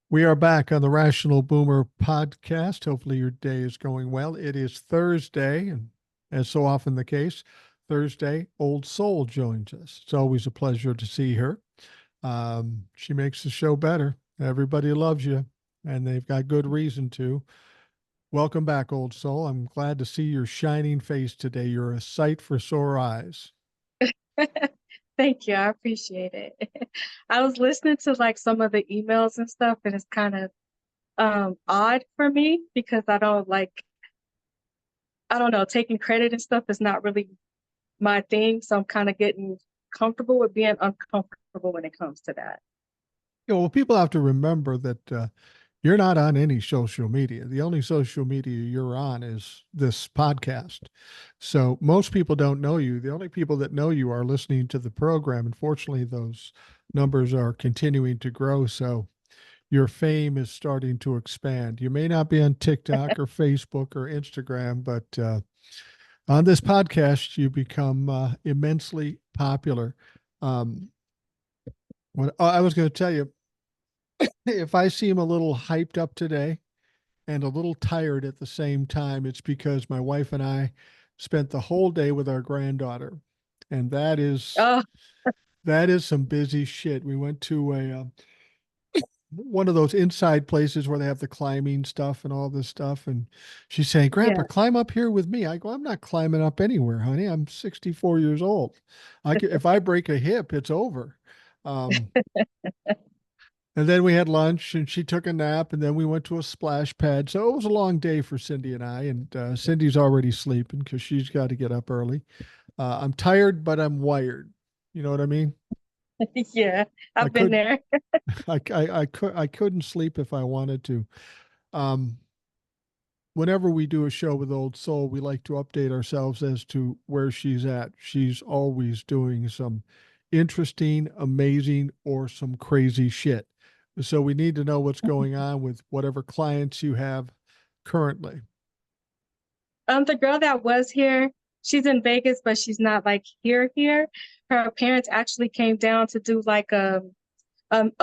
We are back on the Rational Boomer podcast. Hopefully, your day is going well. It is Thursday, and as so often the case, Thursday, Old Soul joins us. It's always a pleasure to see her. She makes the show better. Everybody loves you, and they've got good reason to. Welcome back, Old Soul. I'm glad to see your shining face today. You're a sight for sore eyes. Thank you. I appreciate it. I was listening to like some of the emails and stuff, and it's kind of odd for me because I don't know, taking credit and stuff is not really my thing. So I'm kind of getting comfortable with being uncomfortable when it comes to that. Well, people have to remember that you're not on any social media. The only social media you're on is this podcast. So most people don't know you. The only people that know you are listening to the program. Unfortunately, those numbers are continuing to grow. So your fame is starting to expand. You may not be on TikTok or Facebook or Instagram, but on this podcast, you become immensely popular. Um, what I was going to tell you, if I seem a little hyped up today and a little tired at the same time, it's because my wife and I spent the whole day with our granddaughter, and Oh, that is some busy shit. We went to a one of those inside places where they have the climbing stuff and all this stuff, and she's saying, "Grandpa, yeah. climb up here with me." I go, "I'm not climbing up anywhere, honey. I'm 64 years old. If I break a hip, it's over." Um, And then we had lunch and she took a nap and then we went to a splash pad. So it was a long day for Cindy and I. And Cindy's already sleeping because she's got to get up early. I'm tired, but I'm wired. You know what I mean? Yeah, I I've been could, there. I couldn't sleep if I wanted to. Um, Whenever we do a show with Old Soul, we like to update ourselves as to where she's at. She's always doing some interesting, amazing, or some crazy shit. So we need to know what's going on with whatever clients you have currently. The girl that was here, she's in Vegas, but she's not like here. Her parents actually came down to do like a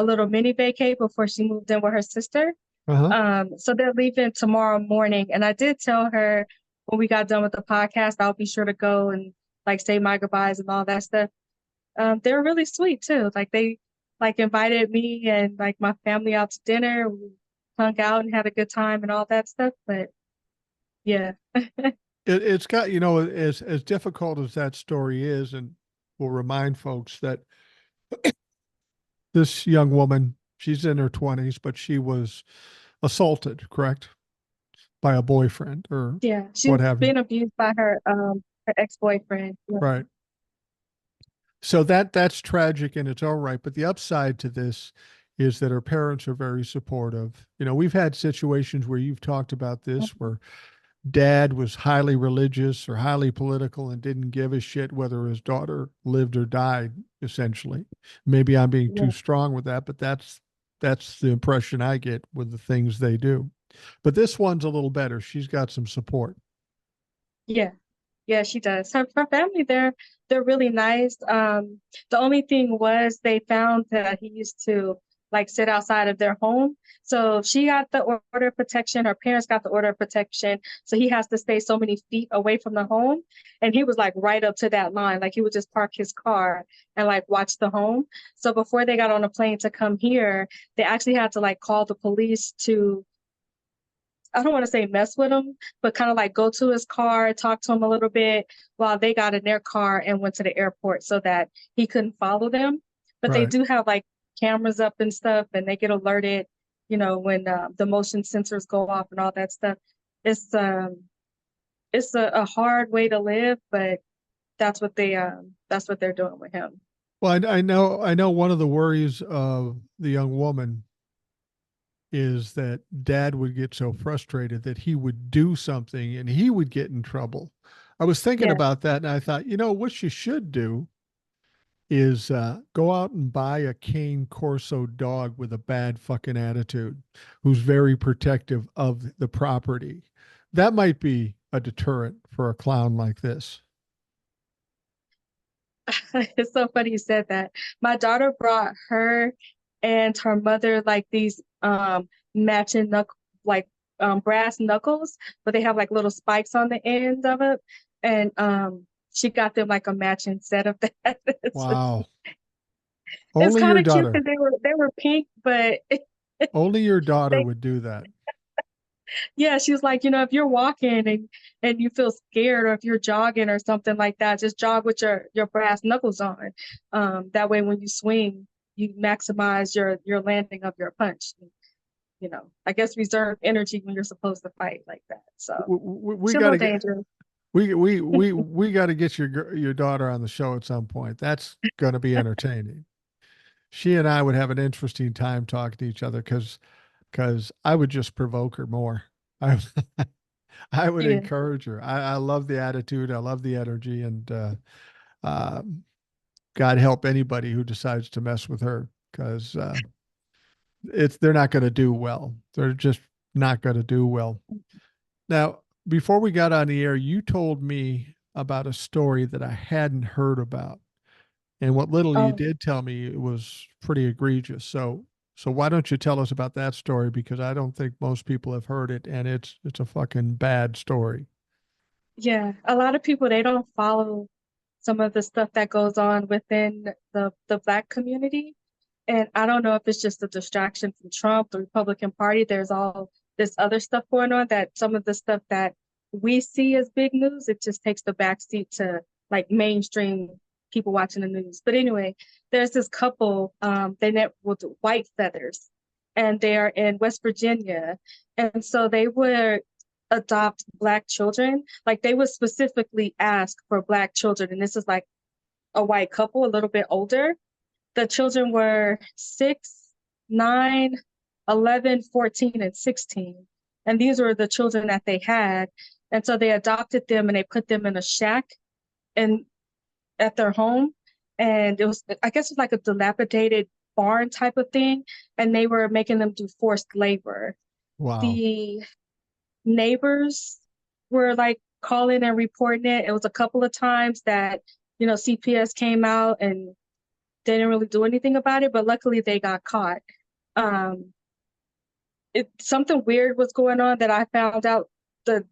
little mini vacay before she moved in with her sister. Uh huh. So they're leaving tomorrow morning. And I did tell her when we got done with the podcast, I'll be sure to go and like say my goodbyes and all that stuff. They're really sweet too. Like they like invited me and like my family out to dinner. We hung out and had a good time and all that stuff. But yeah. It's got, as difficult as that story is, and we'll remind folks that this young woman, she's in her 20s, but she was assaulted, correct? By a boyfriend or Yeah. She's what have you. being abused by her ex-boyfriend. Yeah. Right. So that's tragic and it's all right. But the upside to this is that her parents are very supportive. We've had situations where you've talked about this where dad was highly religious or highly political and didn't give a shit whether his daughter lived or died, essentially. Maybe I'm being too Yeah. strong with that, but that's the impression I get with the things they do. But this one's a little better. She's got some support. Yeah. Yeah, she does. Her family, they're really nice. The only thing was they found that he used to like sit outside of their home. So she got the order of protection. Her parents got the order of protection. So he has to stay so many feet away from the home. And he was like right up to that line. Like he would just park his car and like watch the home. So before they got on a plane to come here, they actually had to like call the police to I don't want to say mess with him, but kind of like go to his car, talk to him a little bit while they got in their car and went to the airport so that he couldn't follow them. But they Right. do have like cameras up and stuff, and they get alerted, when the motion sensors go off and all that stuff. It's um, it's a hard way to live, but that's what they're doing with him. Well, I know one of the worries of the young woman is that dad would get so frustrated that he would do something and he would get in trouble. I was thinking Yeah. about that and I thought, what you should do is go out and buy a cane corso dog with a bad fucking attitude who's very protective of the property. That might be a deterrent for a clown like this. It's so funny you said that. My daughter brought her and her mother like these matching like brass knuckles, but they have like little spikes on the ends of it. And she got them like a matching set of that. Wow. It's Only kind your of cute daughter. because they were pink, but Only your daughter they would do that. yeah, she was like, if you're walking and you feel scared, or if you're jogging or something like that, just jog with your brass knuckles on. That way when you swing, you maximize your landing of your punch. I guess reserve energy when you're supposed to fight like that. So We she's a got little to get dangerous. we got to get your daughter on the show at some point. That's going to be entertaining. She and I would have an interesting time talking to each other because I would just provoke her more. I I would Yeah. encourage her. I love the attitude. I love the energy, and uh, God help anybody who decides to mess with her because they're not going to do well. They're just not going to do well. Now, before we got on the air, you told me about a story that I hadn't heard about. And what little you Oh, did tell me, it was pretty egregious. So why don't you tell us about that story? Because I don't think most people have heard it, and it's a fucking bad story. yeah. A lot of people, they don't follow some of the stuff that goes on within the Black community. And I don't know if it's just a distraction from Trump, the Republican Party. There's all this other stuff going on, that some of the stuff that we see as big news, it just takes the backseat to like mainstream people watching the news. But anyway, there's this couple, they met with white feathers, and they are in West Virginia. And so they would adopt Black children. Like they would specifically ask for Black children. And this is like a white couple, a little bit older. The children were 6, 9, 11, 14, and 16. And these were the children that they had. And so they adopted them and they put them in a shack and at their home. And it was, I guess, it was like a dilapidated barn type of thing. And they were making them do forced labor. Wow. The neighbors were like calling and reporting it. It was a couple of times that, CPS came out and they didn't really do anything about it, but luckily they got caught. Um, something weird was going on that I found out. The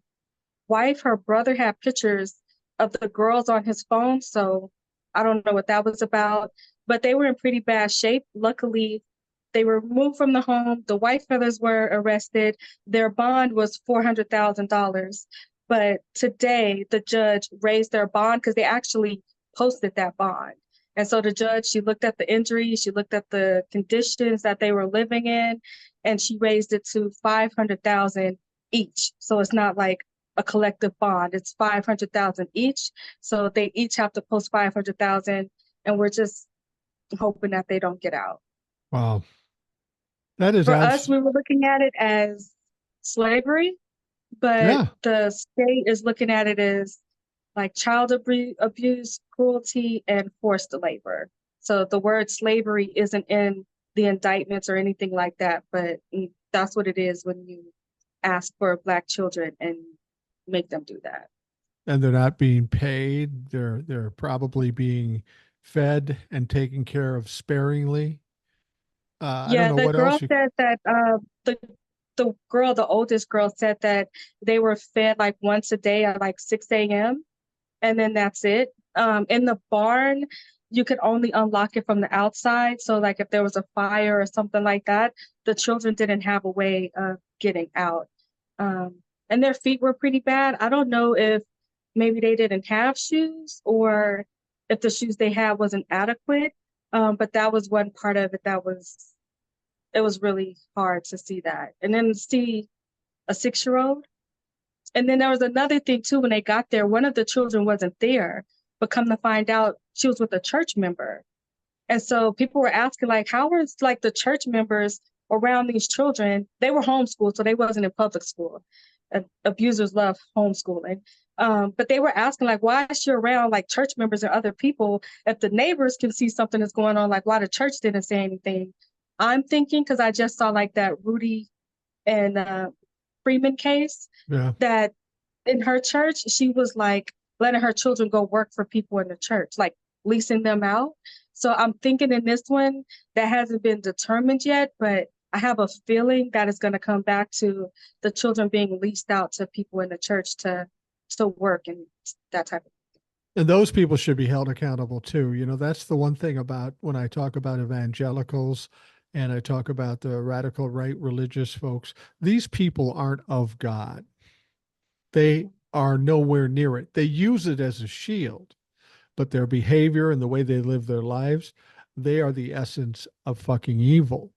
wife, her brother had pictures of the girls on his phone, so I don't know what that was about, but they were in pretty bad shape. Luckily, they were removed from the home. The white feathers were arrested. Their bond was $400,000. But today, the judge raised their bond because they actually posted that bond. And so the judge, she looked at the injuries, she looked at the conditions that they were living in, and she raised it to 500,000 each. So it's not like a collective bond; it's 500,000 each. So they each have to post 500,000, and we're just hoping that they don't get out. Wow. That is For us, abs we were looking at it as slavery, but yeah. the state is looking at it as like child abuse, cruelty, and forced labor. So the word slavery isn't in the indictments or anything like that, but that's what it is when you ask for Black children and make them do that. And they're not being paid. They're probably being fed and taken care of sparingly. I don't Yeah, know the what girl else you said that the oldest girl said that they were fed like once a day at like 6 a.m. and then that's it. In the barn, you could only unlock it from the outside. So like if there was a fire or something like that, the children didn't have a way of getting out. And their feet were pretty bad. I don't know if maybe they didn't have shoes or if the shoes they had wasn't adequate. But that was one part of it it was really hard to see that. And then see a 6-year-old. And then there was another thing too, when they got there, one of the children wasn't there, but come to find out she was with a church member. And so people were asking, like, how was like the church members around these children? They were homeschooled, so they wasn't in public school. Abusers love homeschooling. But they were asking, like, why is she around like church members and other people? If the neighbors can see something is going on, like why the church didn't say anything. I'm thinking, because I just saw like that Rudy and Freeman case, yeah. that in her church, she was like letting her children go work for people in the church, like leasing them out. So I'm thinking in this one that hasn't been determined yet, but I have a feeling that it's going to come back to the children being leased out to people in the church to work and that type of. And those people should be held accountable too. You know, that's the one thing about when I talk about evangelicals and I talk about the radical right religious folks, these people aren't of God. They are nowhere near it. They use it as a shield, but their behavior and the way they live their lives, they are the essence of fucking evil.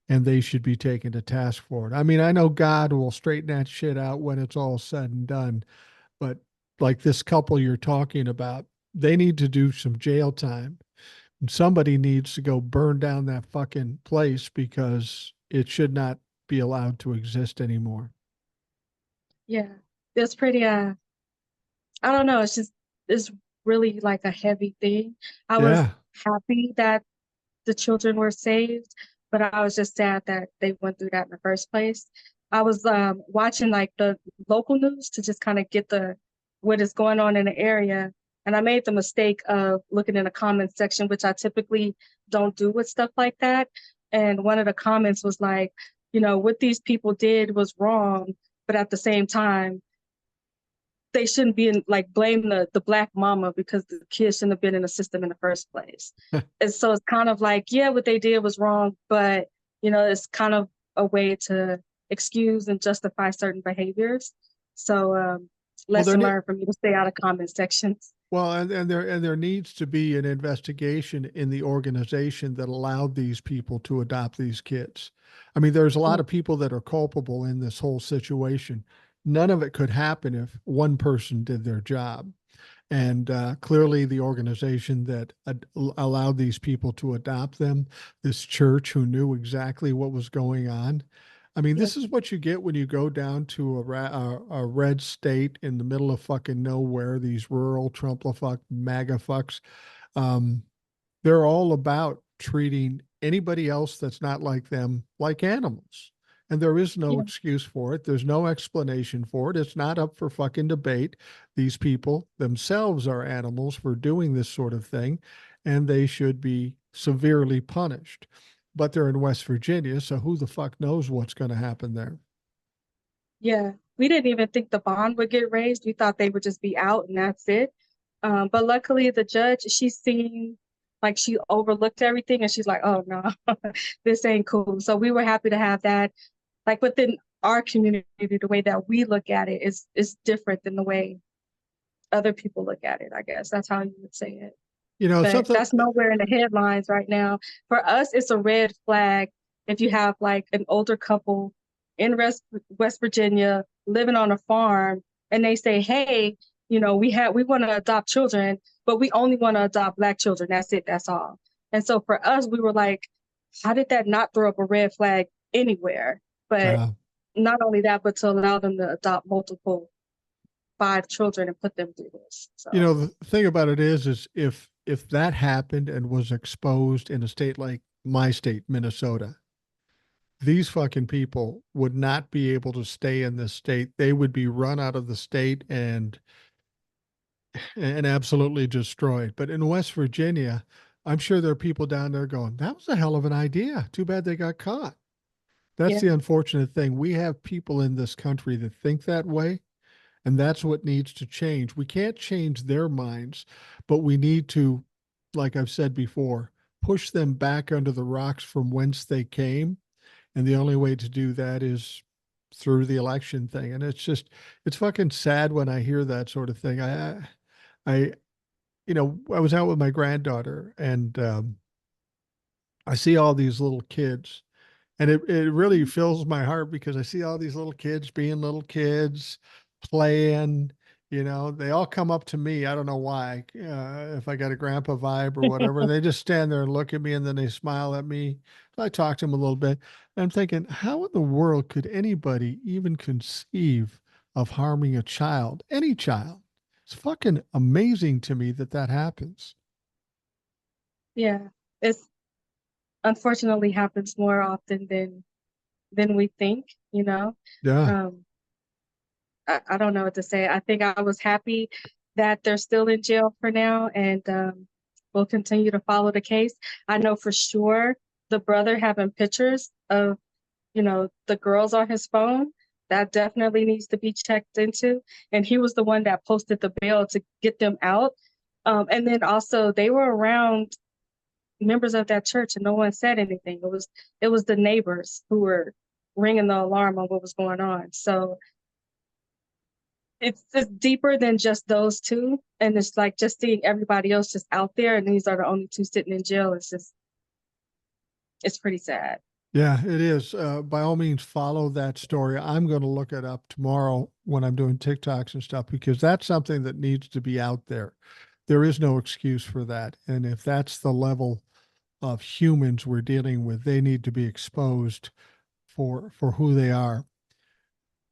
And they should be taken to task for it. I mean, I know God will straighten that shit out when it's all said and done, but like this couple you're talking about, they need to do some jail time. And somebody needs to go burn down that fucking place because it should not be allowed to exist anymore. Yeah, it's pretty. I don't know. It's really like a heavy thing. I was Yeah. happy that the children were saved, but I was just sad that they went through that in the first place. I was watching like the local news to just kind of get the what is going on in the area, and I made the mistake of looking in the comments section, which I typically don't do with stuff like that. And one of the comments was like, what these people did was wrong, but at the same time, they shouldn't be in like blame the black mama because the kids shouldn't have been in the system in the first place. And so it's kind of like, yeah, what they did was wrong, but it's kind of a way to excuse and justify certain behaviors. So Well, lesson learned from you to stay out of comment sections. well, and there needs to be an investigation in the organization that allowed these people to adopt these kids. I mean, there's a lot Yeah, of people that are culpable in this whole situation. None of it could happen if one person did their job. And clearly, the organization that allowed these people to adopt them, this church who knew exactly what was going on. I mean, yeah, this is what you get when you go down to a red state in the middle of fucking nowhere, these rural Trump-fuck MAGA fucks. Um, they're all about treating anybody else that's not like them like animals. And there is no yeah, excuse for it. There's no explanation for it. It's not up for fucking debate. These people themselves are animals for doing this sort of thing, and they should be severely punished. But they're in West Virginia, so who the fuck knows what's going to happen there? yeah. We didn't even think the bond would get raised. We thought they would just be out and that's it. But luckily, the judge, she seemed like she overlooked everything and she's like, oh no, this ain't cool. So we were happy to have that. Like within our community, the way that we look at it is different than the way other people look at it, I guess. That's how you would say it. You know, But something. that's nowhere in the headlines right now. For us, it's a red flag if you have like an older couple in West Virginia living on a farm and they say, hey, we want to adopt children, but we only want to adopt Black children. That's it, that's all. And so for us, we were like, how did that not throw up a red flag anywhere? But Uh, not only that, but to allow them to adopt multiple 5 children and put them through this. you So know, the thing about it is if that happened and was exposed in a state like my state, Minnesota, these fucking people would not be able to stay in this state. They would be run out of the state and absolutely destroyed. But in West Virginia, I'm sure there are people down there going, that was a hell of an idea. Too bad they got caught. That's yeah, the unfortunate thing. We have people in this country that think that way, and that's what needs to change. We can't change their minds, but we need to, like I've said before, push them back under the rocks from whence they came. And the only way to do that is through the election thing. And it's fucking sad when I hear that sort of thing. I, I was out with my granddaughter and I see all these little kids and it really fills my heart because I see all these little kids being little kids playing. They all come up to me. I don't know why, if I got a grandpa vibe or whatever. They just stand there and look at me and then they smile at me. So I talk to them a little bit. And I'm thinking, how in the world could anybody even conceive of harming a child, any child? It's fucking amazing to me that that happens. yeah. It's unfortunately happens more often than we think. Yeah. Um, I don't know what to say. I think I was happy that they're still in jail for now, and we'll continue to follow the case. I know for sure the brother having pictures of, the girls on his phone, that definitely needs to be checked into. And he was the one that posted the bail to get them out. And then also they were around members of that church and no one said anything. It was the neighbors who were ringing the alarm on what was going on. So it's deeper than just those two. And it's like just seeing everybody else just out there and these are the only two sitting in jail. It's pretty sad. Yeah, it is. By all means, follow that story. I'm going to look it up tomorrow when I'm doing TikToks and stuff because that's something that needs to be out there. There is no excuse for that. And if that's the level of humans we're dealing with, they need to be exposed for who they are.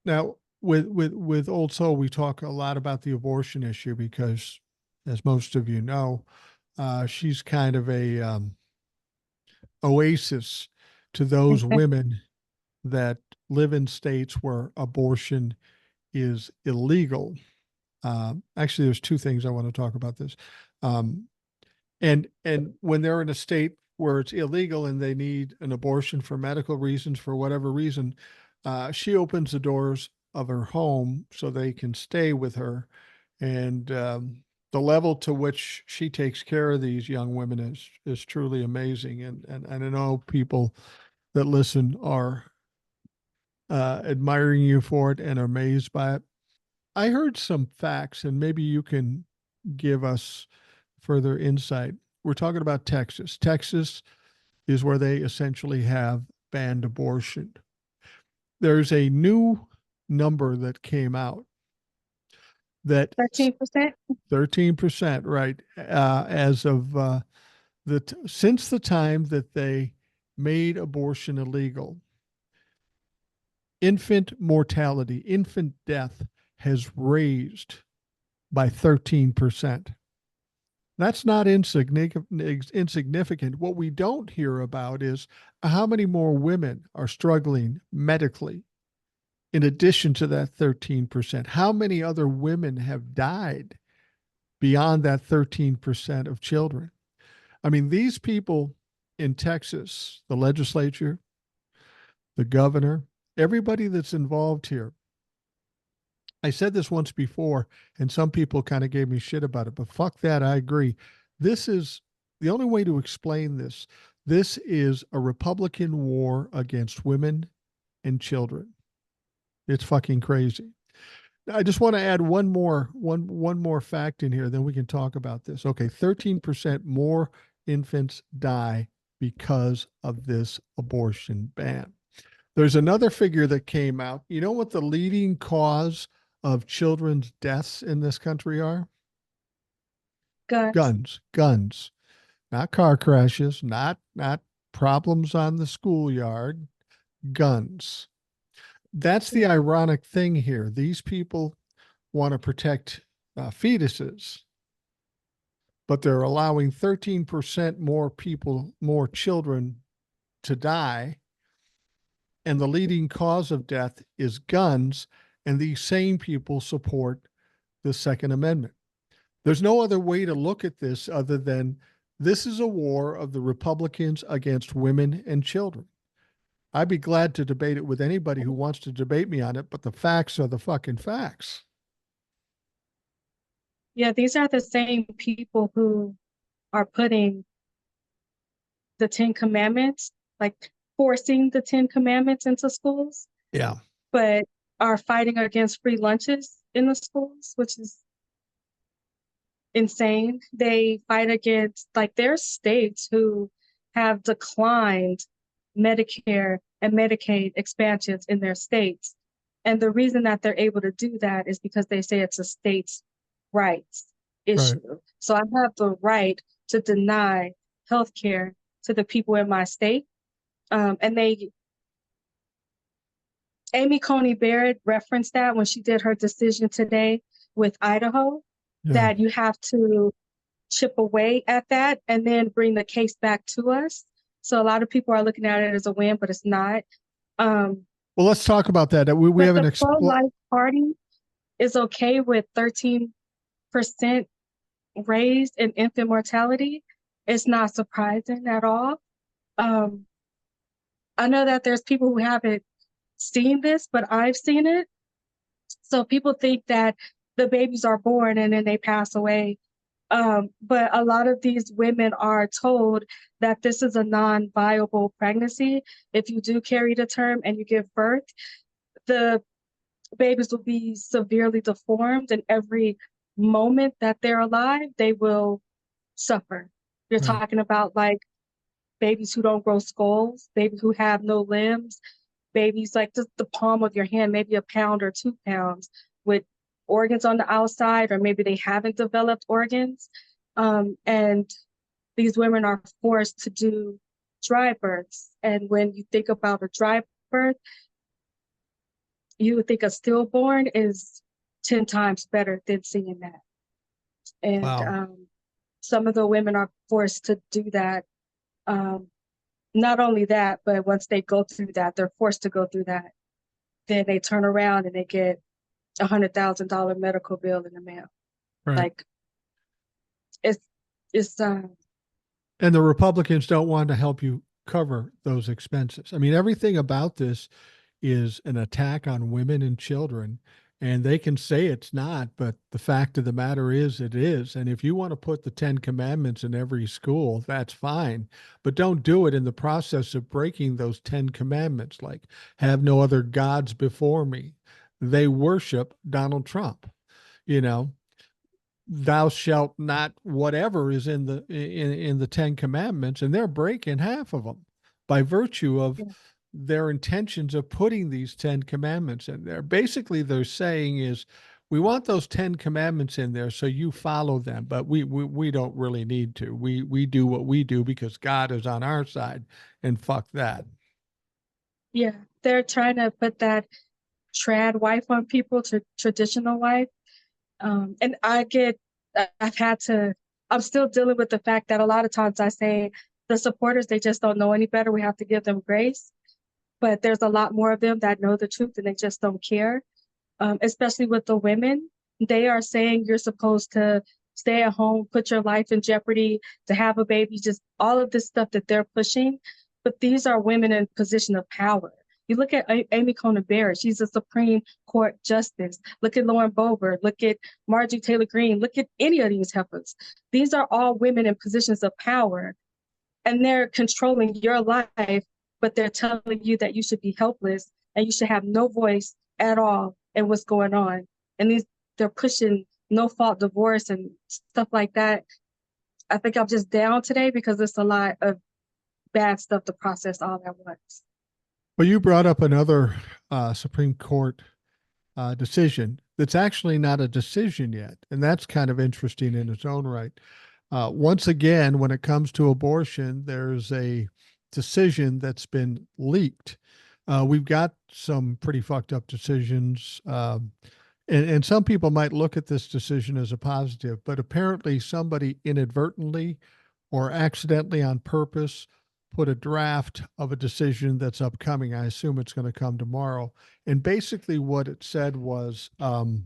Now, with Old Soul, we talk a lot about the abortion issue because, as most of you know, she's kind of a oasis to those women that live in states where abortion is illegal. Actually, there's two things I want to talk about this. And when they're in a state where it's illegal and they need an abortion for medical reasons, for whatever reason, she opens the doors of her home so they can stay with her. And the level to which she takes care of these young women is truly amazing. And I know people that listen are admiring you for it and are amazed by it. I heard some facts, and maybe you can give us further insight. We're talking about Texas. Texas is where they essentially have banned abortion. There's a new number that came out that 13%? 13%, right? As of since the time that they made abortion illegal, infant mortality, infant death has raised by 13%. That's not insignificant. What we don't hear about is how many more women are struggling medically in addition to that 13%. How many other women have died beyond that 13% of children? I mean, these people in Texas, the legislature, the governor, everybody that's involved here. I said this once before, and some people kind of gave me shit about it, but fuck that. I agree. This is the only way to explain this. This is a Republican war against women and children. It's fucking crazy. I just want to add one more fact in here, then we can talk about this. Okay, 13% more infants die because of this abortion ban. There's another figure that came out. You know what the leading cause of children's deaths in this country are? Guns. Guns. Not car crashes, not problems on the schoolyard, guns. That's the ironic thing here. These people want to protect fetuses, but they're allowing 13% more people, more children to die. And the leading cause of death is guns. And these same people support the Second Amendment. There's no other way to look at this other than this is a war of the Republicans against women and children. I'd be glad to debate it with anybody who wants to debate me on it, but the facts are the fucking facts. Yeah, these are the same people who are putting the 10 Commandments, like forcing the 10 Commandments into schools. Yeah. But are fighting against free lunches in the schools, which is insane. They fight against, like, there's states who have declined Medicare and Medicaid expansions in their states. And the reason that they're able to do that is because they say it's a state's rights issue. Right. So I have the right to deny healthcare to the people in my state. Amy Coney Barrett referenced that when she did her decision today with Idaho, that you have to chip away at that and then bring the case back to us. So a lot of people are looking at it as a win, but it's not. Well, let's talk about that. We haven't the pro-life party is okay with 13% raised in infant mortality. it's not surprising at all. Um, I know that there's people who haven't seen this, but I've seen it. So people think that the babies are born and then they pass away. But a lot of these women are told that this is a non-viable pregnancy. If you do carry to term and you give birth, the babies will be severely deformed, and every moment that they're alive, they will suffer. You're Right. talking about like babies who don't grow skulls, babies who have no limbs, babies like just the palm of your hand, maybe a pound or 2 pounds, with organs on the outside, or maybe they haven't developed organs. And these women are forced to do dry births. And when you think about a dry birth, you would think a stillborn is 10 times better than seeing that. And Wow. some of the women are forced to do that. Um, Not only that, but once they go through that, they're forced to go through that. Then they turn around and they get $100,000 medical bill in the mail. Right. Like it's it's And the Republicans don't want to help you cover those expenses. I mean, everything about this is an attack on women and children. And they can say it's not, but the fact of the matter is it is. And if you want to put the 10 Commandments in every school, that's fine. But don't do it in the process of breaking those 10 Commandments, like have no other gods before me. They worship Donald Trump, you know, thou shalt not whatever is in the 10 Commandments, and they're breaking half of them by virtue of yeah, their intentions of putting these 10 Commandments in there. Basically, they're saying is, we want those 10 Commandments in there so you follow them, but we don't really need to. We do what we do because God is on our side, and fuck that. yeah. They're trying to put that trad wife on people, to traditional wife. And I've had to, I'm still dealing with the fact that a lot of times I say the supporters, they just don't know any better. We have to give them grace. But there's a lot more of them that know the truth and they just don't care. Especially with the women, they are saying you're supposed to stay at home, put your life in jeopardy, to have a baby, just all of this stuff that they're pushing. But these are women in position of power. You look at Amy Coney Barrett, she's a Supreme Court justice. Look at Lauren Boebert, look at Marjorie Taylor Greene, look at any of these heifers. These are all women in positions of power, and they're controlling your life, but they're telling you that you should be helpless and you should have no voice at all in what's going on. And they're pushing no fault divorce and stuff like that. I think I'm just down today because it's a lot of bad stuff to process all at once. Well, you brought up another Supreme Court decision that's actually not a decision yet. And that's kind of interesting in its own right. Once again, when it comes to abortion, there's a decision that's been leaked. We've got some pretty fucked up decisions. And some people might look at this decision as a positive, but apparently somebody inadvertently or accidentally on purpose put a draft of a decision that's upcoming. I assume it's going to come tomorrow. And basically, what it said was that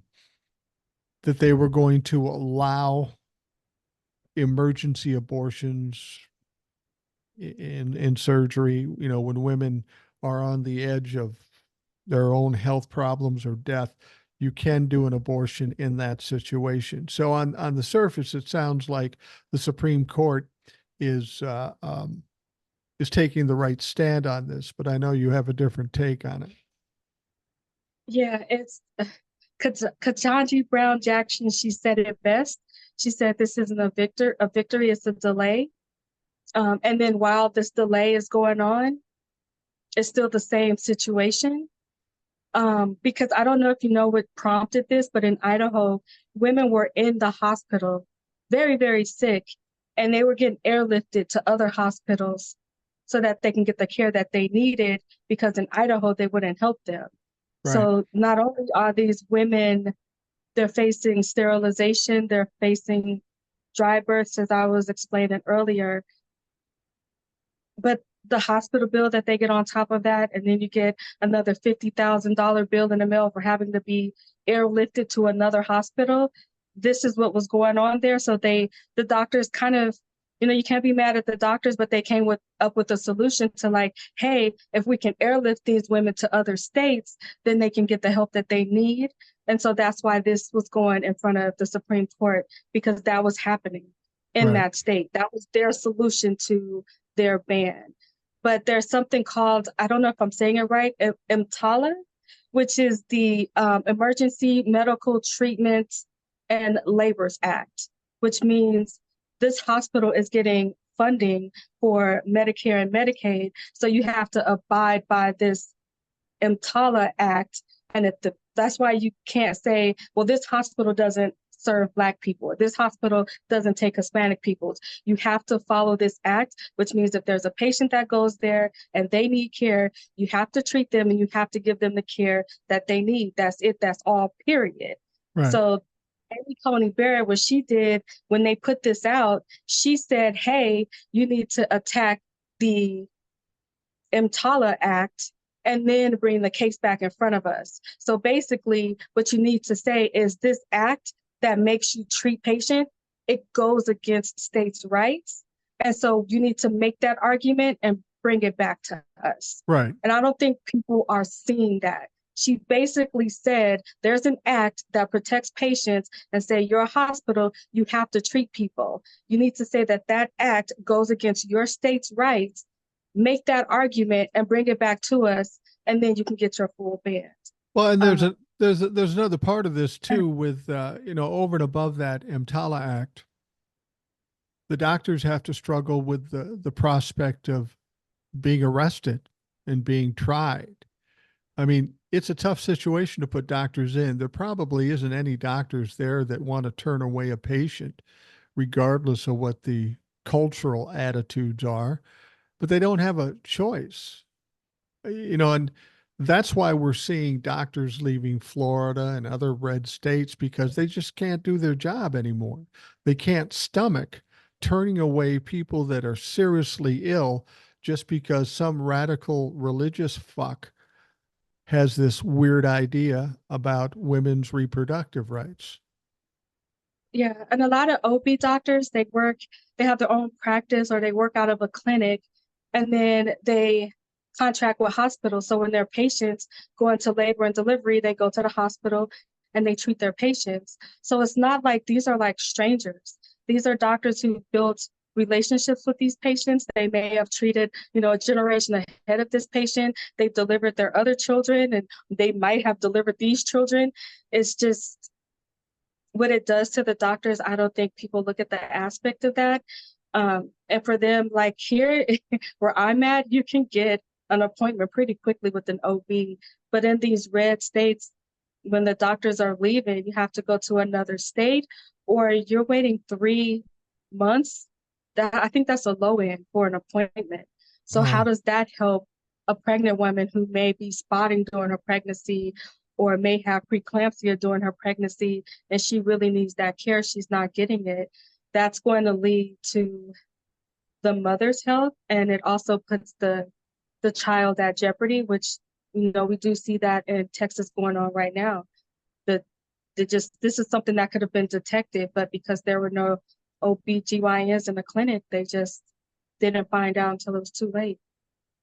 they were going to allow emergency abortions in surgery. You know, when women are on the edge of their own health problems or death, you can do an abortion in that situation. So on the surface, it sounds like the Supreme Court is is taking the right stand on this, but I know you have a different take on it. Yeah, it's Katanji Brown Jackson. She said it best. She said this isn't a victory, it's a delay. And then while this delay is going on, it's still the same situation. Because I don't know if you know what prompted this, but in Idaho, women were in the hospital, very, very sick, and they were getting airlifted to other hospitals so that they can get the care that they needed, because in Idaho, they wouldn't help them. Right. So not only are these women, they're facing sterilization, they're facing dry births, as I was explaining earlier, but the hospital bill that they get on top of that, and then you get another $50,000 bill in the mail for having to be airlifted to another hospital. This is what was going on there. So the doctors kind of You can't be mad at the doctors, but they came up with a solution to like, hey, if we can airlift these women to other states, then they can get the help that they need. And so that's why this was going in front of the Supreme Court, because that was happening in Right. that state. That was their solution to their ban. But there's something called, I don't know if I'm saying it right, EMTALA, which is the Emergency Medical Treatment and Labors Act, which means this hospital is getting funding for Medicare and Medicaid. So you have to abide by this EMTALA Act. And that's why you can't say, well, this hospital doesn't serve Black people, or this hospital doesn't take Hispanic people. You have to follow this act, which means if there's a patient that goes there and they need care, you have to treat them and you have to give them the care that they need. That's it. That's all, period. Right. So Amy Coney Barrett, what she did when they put this out, she said, hey, you need to attack the EMTALA Act and then bring the case back in front of us. So basically, what you need to say is this act that makes you treat patient, it goes against states' rights. And so you need to make that argument and bring it back to us. Right. And I don't think people are seeing that. She basically said there's an act that protects patients and say you're a hospital, you have to treat people. You need to say that that act goes against your state's rights, make that argument and bring it back to us, and then you can get your full ban. Well, and there's another part of this too with over and above that EMTALA Act, the doctors have to struggle with the prospect of being arrested and being tried. I mean, it's a tough situation to put doctors in. There probably isn't any doctors there that want to turn away a patient, regardless of what the cultural attitudes are, but they don't have a choice. And that's why we're seeing doctors leaving Florida and other red states, because they just can't do their job anymore. They can't stomach turning away people that are seriously ill just because some radical religious fuck has this weird idea about women's reproductive rights. Yeah, and a lot of OB doctors, they have their own practice or they work out of a clinic, and then they contract with hospitals. So when their patients go into labor and delivery, they go to the hospital and they treat their patients. So it's not like these are like strangers. These are doctors who built relationships with these patients. They may have treated, a generation ahead of this patient. They've delivered their other children and they might have delivered these children. It's just what it does to the doctors. I don't think people look at the aspect of that. And for them, like here where I'm at, you can get an appointment pretty quickly with an OB. But in these red states, when the doctors are leaving, you have to go to another state or you're waiting 3 months. I think that's a low end for an appointment. So how does that help a pregnant woman who may be spotting during her pregnancy or may have preeclampsia during her pregnancy and she really needs that care, she's not getting it? That's going to lead to the mother's health, and it also puts the child at jeopardy, which we do see that in Texas going on right now. This is something that could have been detected, but because there were no OBGYNs in the clinic, they just didn't find out until it was too late.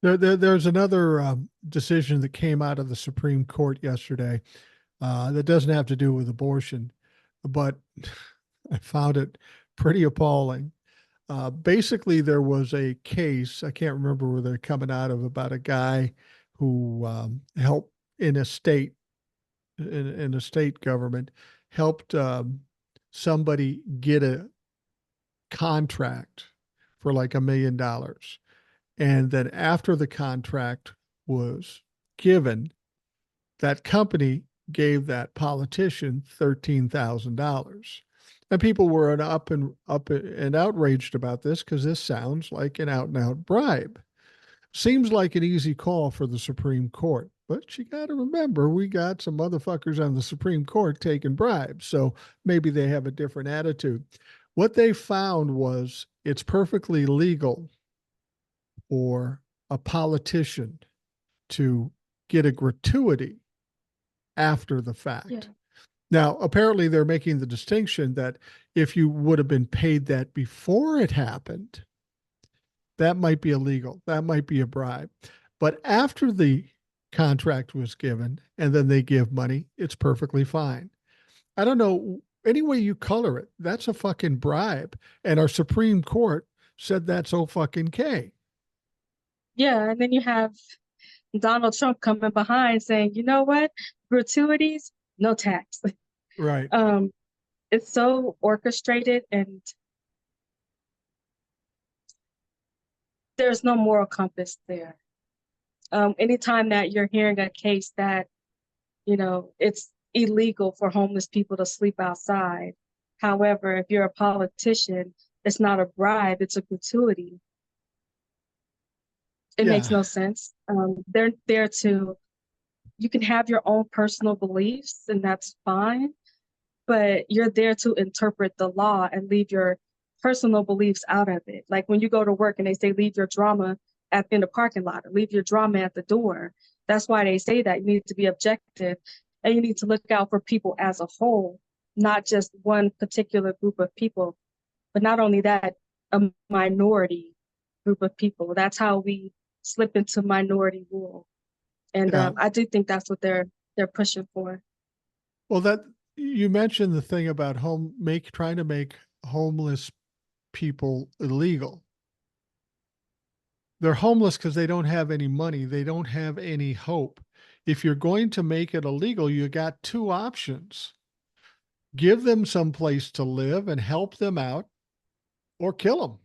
There's another decision that came out of the Supreme Court yesterday that doesn't have to do with abortion, but I found it pretty appalling. Basically, there was a case, I can't remember where they're coming out of, about a guy who helped in a state, in a state government, helped somebody get a contract for like $1 million. And then after the contract was given, that company gave that politician $13,000. And people were up and outraged about this because this sounds like an out and out bribe. Seems like an easy call for the Supreme Court, but you got to remember we got some motherfuckers on the Supreme Court taking bribes, so maybe they have a different attitude. What they found was it's perfectly legal for a politician to get a gratuity after the fact. Yeah. Now, apparently, they're making the distinction that If you would have been paid that before it happened, that might be illegal. That might be a bribe. But after the contract was given and then they give money, it's perfectly fine. I don't know. Any way you color it, that's a fucking bribe. And our Supreme Court said that's so fucking K. Yeah, and then you have Donald Trump coming behind saying, you know what? Gratuities, no tax. Right. Um, it's so orchestrated and there's no moral compass there. Anytime that you're hearing a case that, it's illegal for homeless people to sleep outside. However, if you're a politician, it's not a bribe, it's a gratuity. It makes Yeah. no sense. They're there to, you can have your own personal beliefs, and that's fine, but you're there to interpret the law and leave your personal beliefs out of it. Like when you go to work and they say, leave your drama in the parking lot or leave your drama at the door. That's why they say that. You need to be objective and you need to look out for people as a whole, not just one particular group of people. But not only that, a minority group of people. That's how we slip into minority rule. And Yeah. I do think that's what they're pushing for. Well, that you mentioned the thing about trying to make homeless people illegal. They're homeless because they don't have any money. They don't have any hope. If you're going to make it illegal, you got two options: give them some place to live and help them out, or kill them.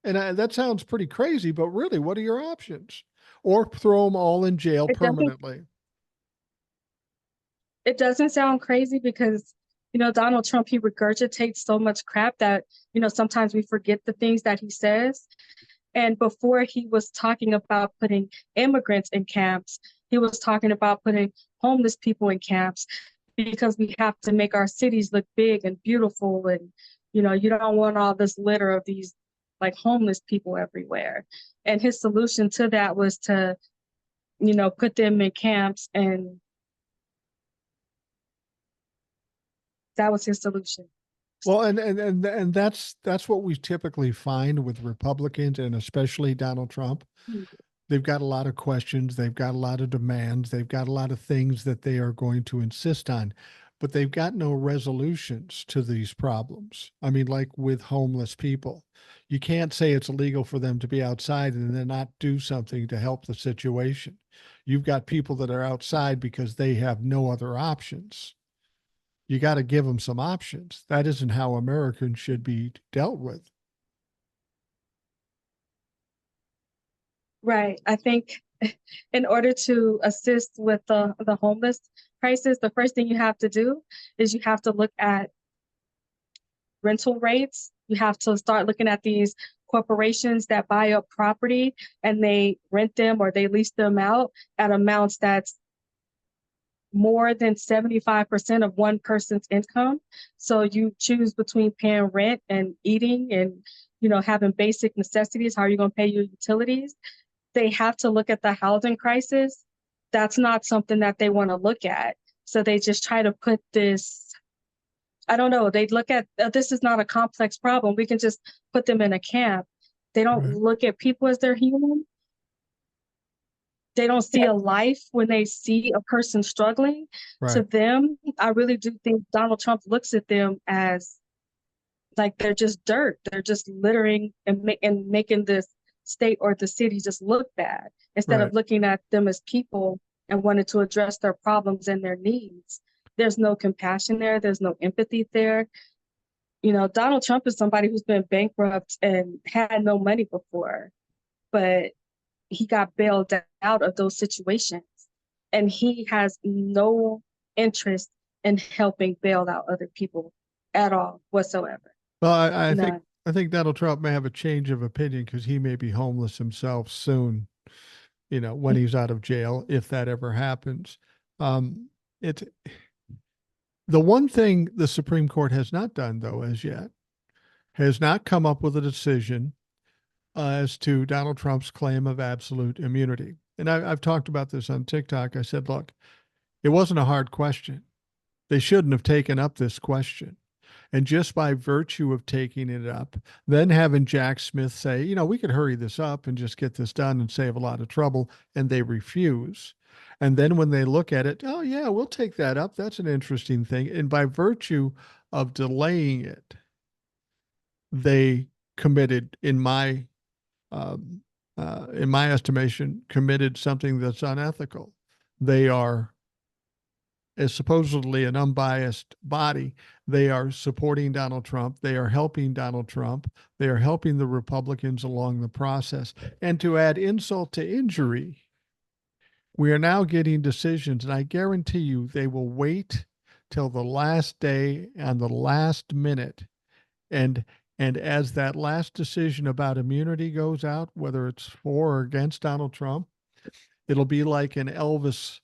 And that sounds pretty crazy, but really, what are your options? Or throw them all in jail It doesn't permanently. it doesn't sound crazy because Donald Trump, he regurgitates so much crap that sometimes we forget the things that he says. And before he was talking about putting immigrants in camps, he was talking about putting homeless people in camps because we have to make our cities look big and beautiful. And, you don't want all this litter of these like homeless people everywhere. And his solution to that was to, put them in camps. And that was his solution. Well, and that's what we typically find with Republicans and especially Donald Trump. They've got a lot of questions, they've got a lot of demands, they've got a lot of things that they are going to insist on, but they've got no resolutions to these problems. I mean, like with homeless people, you can't say it's illegal for them to be outside and then not do something to help the situation. You've got people that are outside because they have no other options. You got to give them some options. That isn't how Americans should be dealt with. Right. I think in order to assist with the homeless crisis, the first thing you have to do is you have to look at rental rates. You have to start looking at these corporations that buy up property and they rent them or they lease them out at amounts that's more than 75% of one person's income. So you choose between paying rent and eating and, having basic necessities. How are you going to pay your utilities? They have to look at the housing crisis. That's not something that they want to look at. So they just try to put this, I don't know, they look at this is not a complex problem. We can just put them in a camp. They don't Right. look at people as they're human. They don't see a life when they see a person struggling. To Right. them, I really do think Donald Trump looks at them as like they're just dirt. They're just littering and making this state or the city just look bad instead of Right. looking at them as people and wanting to address their problems and their needs. There's no compassion there. There's no empathy there. Donald Trump is somebody who's been bankrupt and had no money before, but he got bailed out of those situations. And he has no interest in helping bail out other people at all whatsoever. Well, None. I think Donald Trump may have a change of opinion because he may be homeless himself soon. When he's out of jail, if that ever happens. It's the one thing the Supreme Court has not done, though, as yet, has not come up with a decision as to Donald Trump's claim of absolute immunity. And I've talked about this on TikTok. I said, look, it wasn't a hard question. They shouldn't have taken up this question. And just by virtue of taking it up, then having Jack Smith say, we could hurry this up and just get this done and save a lot of trouble, and they refuse. And then when they look at it, oh, yeah, we'll take that up. That's an interesting thing. And by virtue of delaying it, they committed, um, in my estimation, committed something that's unethical. They are, as supposedly an unbiased body, they are supporting Donald Trump. They are helping Donald Trump. They are helping the Republicans along the process. And to add insult to injury, we are now getting decisions, and I guarantee you they will wait till the last day and the last minute. And as that last decision about immunity goes out, whether it's for or against Donald Trump, it'll be like an Elvis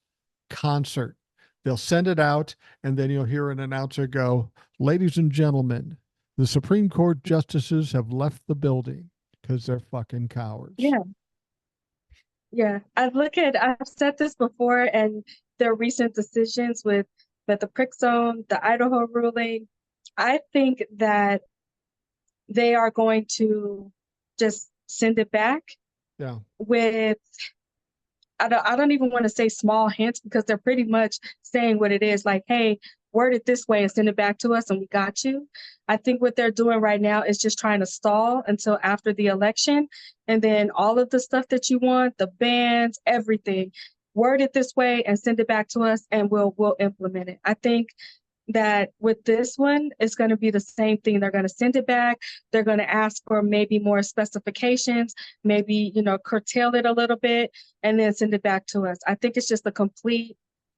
concert. They'll send it out, and then you'll hear an announcer go, "Ladies and gentlemen, the Supreme Court justices have left the building," because they're fucking cowards. Yeah. Yeah. I've said this before, and their recent decisions with the prick zone, the Idaho ruling, I think that they are going to just send it back Yeah. with, I don't even want to say small hints, because they're pretty much saying what it is, like, hey, word it this way and send it back to us and we got you. I think what they're doing right now is just trying to stall until after the election. And then all of the stuff that you want, the bans, everything, word it this way and send it back to us and we'll implement it. I think that with this one, it's going to be the same thing. They're going to send it back. They're going to ask for maybe more specifications, maybe, curtail it a little bit, and then send it back to us. I think it's just a complete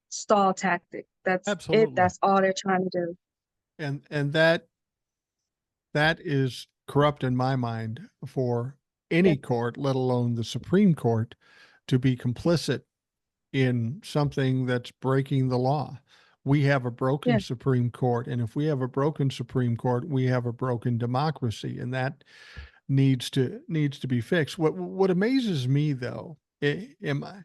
stall tactic. That's Absolutely. it. That's all they're trying to do. And that is corrupt in my mind for any Yeah. court, let alone the Supreme Court, to be complicit in something that's breaking the law. We have a broken Yeah. Supreme Court, and if we have a broken Supreme Court, we have a broken democracy, and that needs to be fixed. What amazes me, though, am I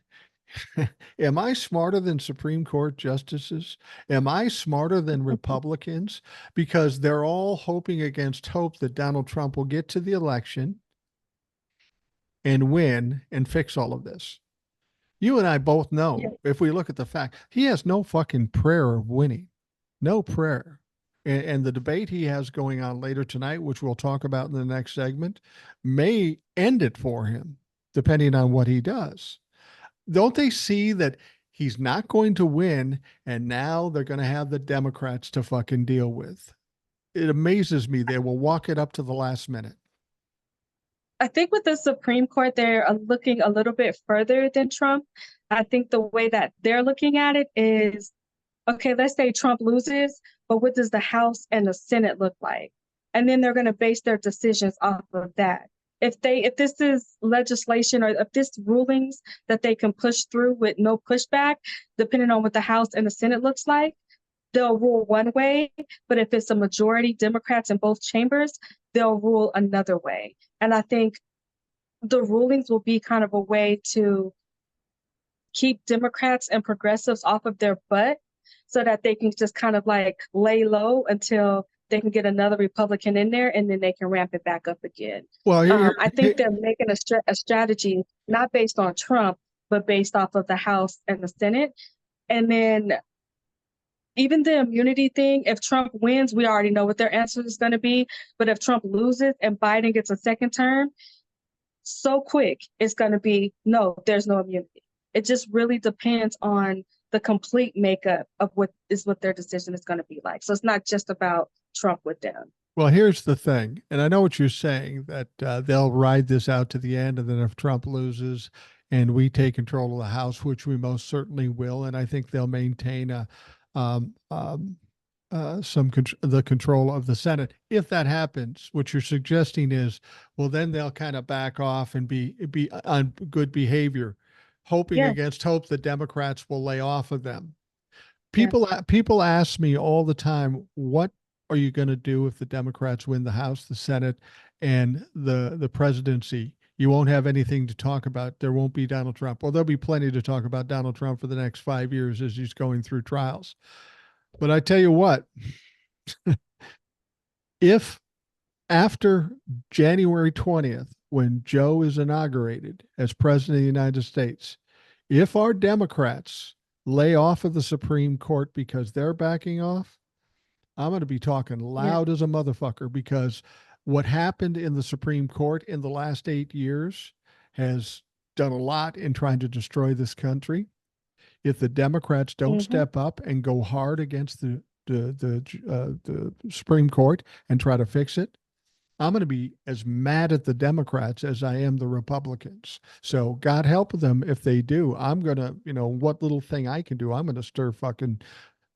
am I smarter than Supreme Court justices? Am I smarter than Republicans? Because they're all hoping against hope that Donald Trump will get to the election and win and fix all of this. You and I both Yeah. know, if we look at the fact, he has no fucking prayer of winning, no prayer. And the debate he has going on later tonight, which we'll talk about in the next segment, may end it for him, depending on what he does. Don't they see that he's not going to win, and now they're going to have the Democrats to fucking deal with? It amazes me they will walk it up to the last minute. I think with the Supreme Court, they're looking a little bit further than Trump. I think the way that they're looking at it is, okay, let's say Trump loses, but what does the House and the Senate look like? And then they're going to base their decisions off of that. If this is legislation, or if this rulings that they can push through with no pushback, depending on what the House and the Senate looks like, they'll rule one way. But if it's a majority Democrats in both chambers, they'll rule another way. And I think the rulings will be kind of a way to keep Democrats and progressives off of their butt, so that they can just kind of like lay low until they can get another Republican in there, and then they can ramp it back up again. Well, I think they're making a strategy not based on Trump, but based off of the House and the Senate. And then even the immunity thing, if Trump wins, we already know what their answer is going to be. But if Trump loses and Biden gets a second term, so quick, it's going to be, no, there's no immunity. It just really depends on the complete makeup of what their decision is going to be like. So it's not just about Trump with them. Well, here's the thing, and I know what you're saying, that they'll ride this out to the end, and then if Trump loses and we take control of the House, which we most certainly will, and I think they'll maintain um, um, the control of the Senate. If that happens, what you're suggesting is, well, then they'll kind of back off and be on good behavior, hoping Yeah. against hope the Democrats will lay off of them. Yeah. People ask me all the time, what are you going to do if the Democrats win the House, the Senate, and the presidency? You won't have anything to talk about. There won't be Donald Trump. Well, there'll be plenty to talk about Donald Trump for the next 5 years as he's going through trials. But I tell you what, If after January 20th, when Joe is inaugurated as president of the United States, if our Democrats lay off of the Supreme Court because they're backing off, I'm going to be talking Yeah. loud as a motherfucker because what happened in the Supreme Court in the last 8 years has done a lot in trying to destroy this country. If the Democrats don't Hmm. step up and go hard against the Supreme Court and try to fix it, I'm going to be as mad at the Democrats as I am the Republicans. So God help them if they do. I'm going to, what little thing I can do, I'm going to stir fucking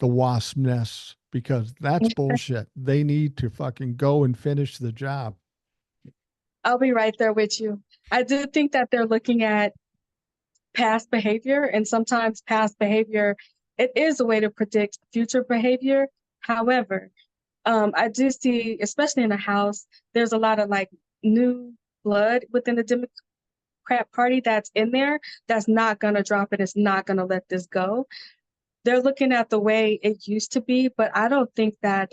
the wasp nests because that's bullshit. They need to fucking go and finish the job. I'll be right there with you. I do think that they're looking at past behavior, and sometimes past behavior, it is a way to predict future behavior. However, I do see, especially in the House, there's a lot of like new blood within the Democrat Party that's in there that's not going to drop it. It's not going to let this go. They're looking at the way it used to be, but I don't think that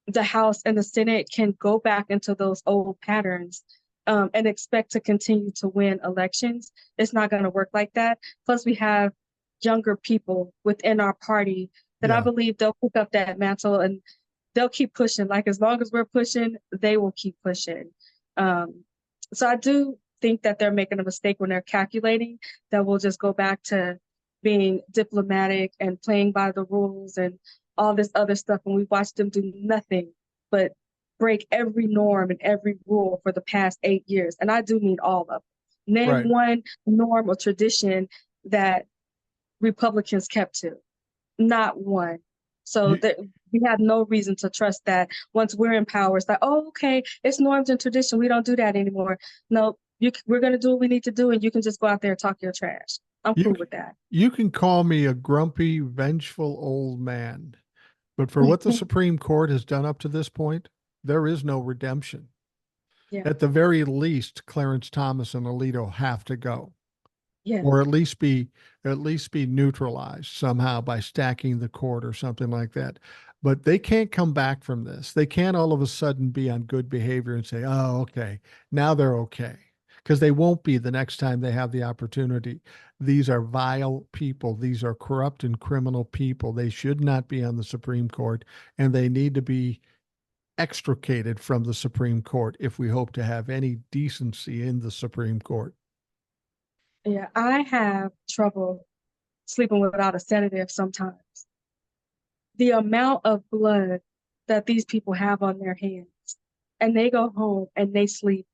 the House and the Senate can go back into those old patterns and expect to continue to win elections. It's not going to work like that. Plus, we have younger people within our party that I Yeah. believe they'll pick up that mantle and they'll keep pushing. Like as long as we're pushing, they will keep pushing. Um, so I do think that they're making a mistake when they're calculating that we'll just go back to being diplomatic and playing by the rules and all this other stuff. And we've watched them do nothing but break every norm and every rule for the past 8 years. And I do mean all of them. Name Right. one norm or tradition that Republicans kept to. Not one. So You, that we have no reason to trust that once we're in power, it's like, oh, okay, it's norms and tradition. We don't do that anymore. No, we're going to do what we need to do, and you can just go out there and talk your trash. I'm you, cool with that. you can call me a grumpy, vengeful old man, but for what the Supreme Court has done up to this point, there is no redemption. Yeah, At the very least, Clarence Thomas and Alito have to go, yeah, or at least be neutralized somehow by stacking the court or something like that. But they can't come back from this. They can't all of a sudden be on good behavior and say, "Oh, okay, now they're okay." Because they won't be the next time they have the opportunity. These are vile people. These are corrupt and criminal people. They should not be on the Supreme Court, and they need to be extricated from the Supreme Court if we hope to have any decency in the Supreme Court. yeah. I have trouble sleeping without a sedative sometimes. The amount of blood that these people have on their hands, and they go home and they sleep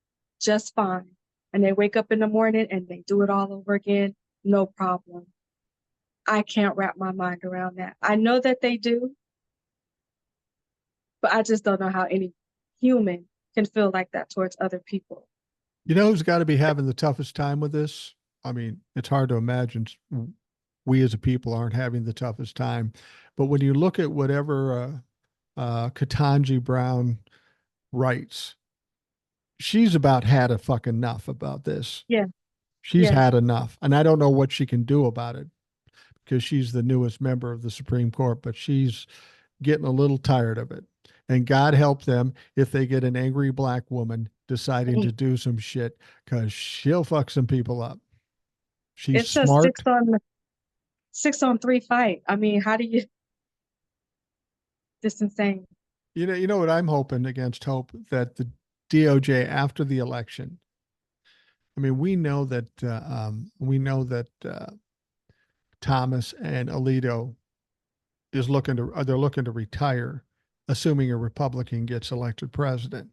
just fine. And they wake up in the morning and they do it all over again, no problem. I can't wrap my mind around that. I know that they do, but I just don't know how any human can feel like that towards other people. You know who's got to be having the toughest time with this? I mean, it's hard to imagine we as a people aren't having the toughest time. But when you look at whatever Ketanji Brown writes, she's about had a fucking enough about this. Yeah, She's yeah. had enough. And I don't know what she can do about it because she's the newest member of the Supreme Court, but she's getting a little tired of it. And God help them if they get an angry black woman deciding to do some shit because she'll fuck some people up. She's It's a smart. 6-on-3 fight. I mean, how do you this insane? You know what I'm hoping against hope that the DOJ after the election. I mean, we know that Thomas and Alito they're looking to retire, assuming a Republican gets elected president.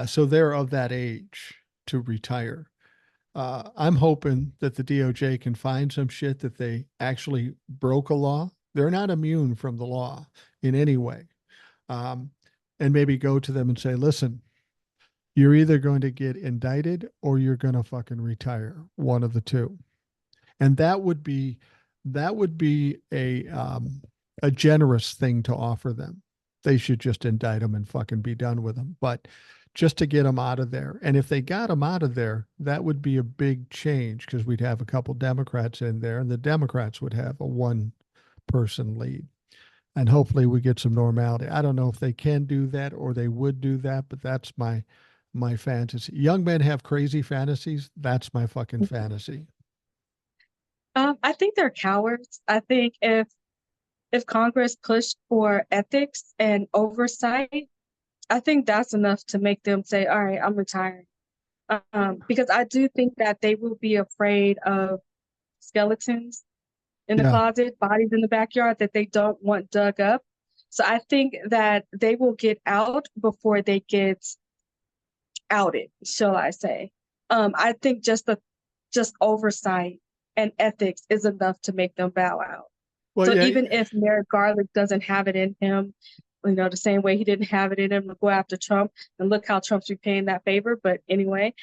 So they're of that age to retire. I'm hoping that the DOJ can find some shit that they actually broke a law. They're not immune from the law in any way. Um, and maybe go to them and say, listen, you're either going to get indicted or you're going to fucking retire, one of the two. And that would be a generous thing to offer them. They should just indict them and fucking be done with them. But just to get them out of there. And if they got them out of there, that would be a big change because we'd have a couple Democrats in there and the Democrats would have a one person lead. and hopefully we get some normality. I don't know if they can do that or they would do that, but that's my fantasy. Young men have crazy fantasies. That's my fucking fantasy. I think they're cowards. I think if Congress pushed for ethics and oversight, I think that's enough to make them say, "All right, I'm retiring." Because I do think that they will be afraid of skeletons in the Yeah. closet, bodies in the backyard that they don't want dug up. So I think that they will get out before they get outed, shall I say. I think just oversight and ethics is enough to make them bow out. Well, So yeah, even if Merrick Garland doesn't have it in him, the same way he didn't have it in him to go after Trump, and look how Trump's repaying that favor. But anyway,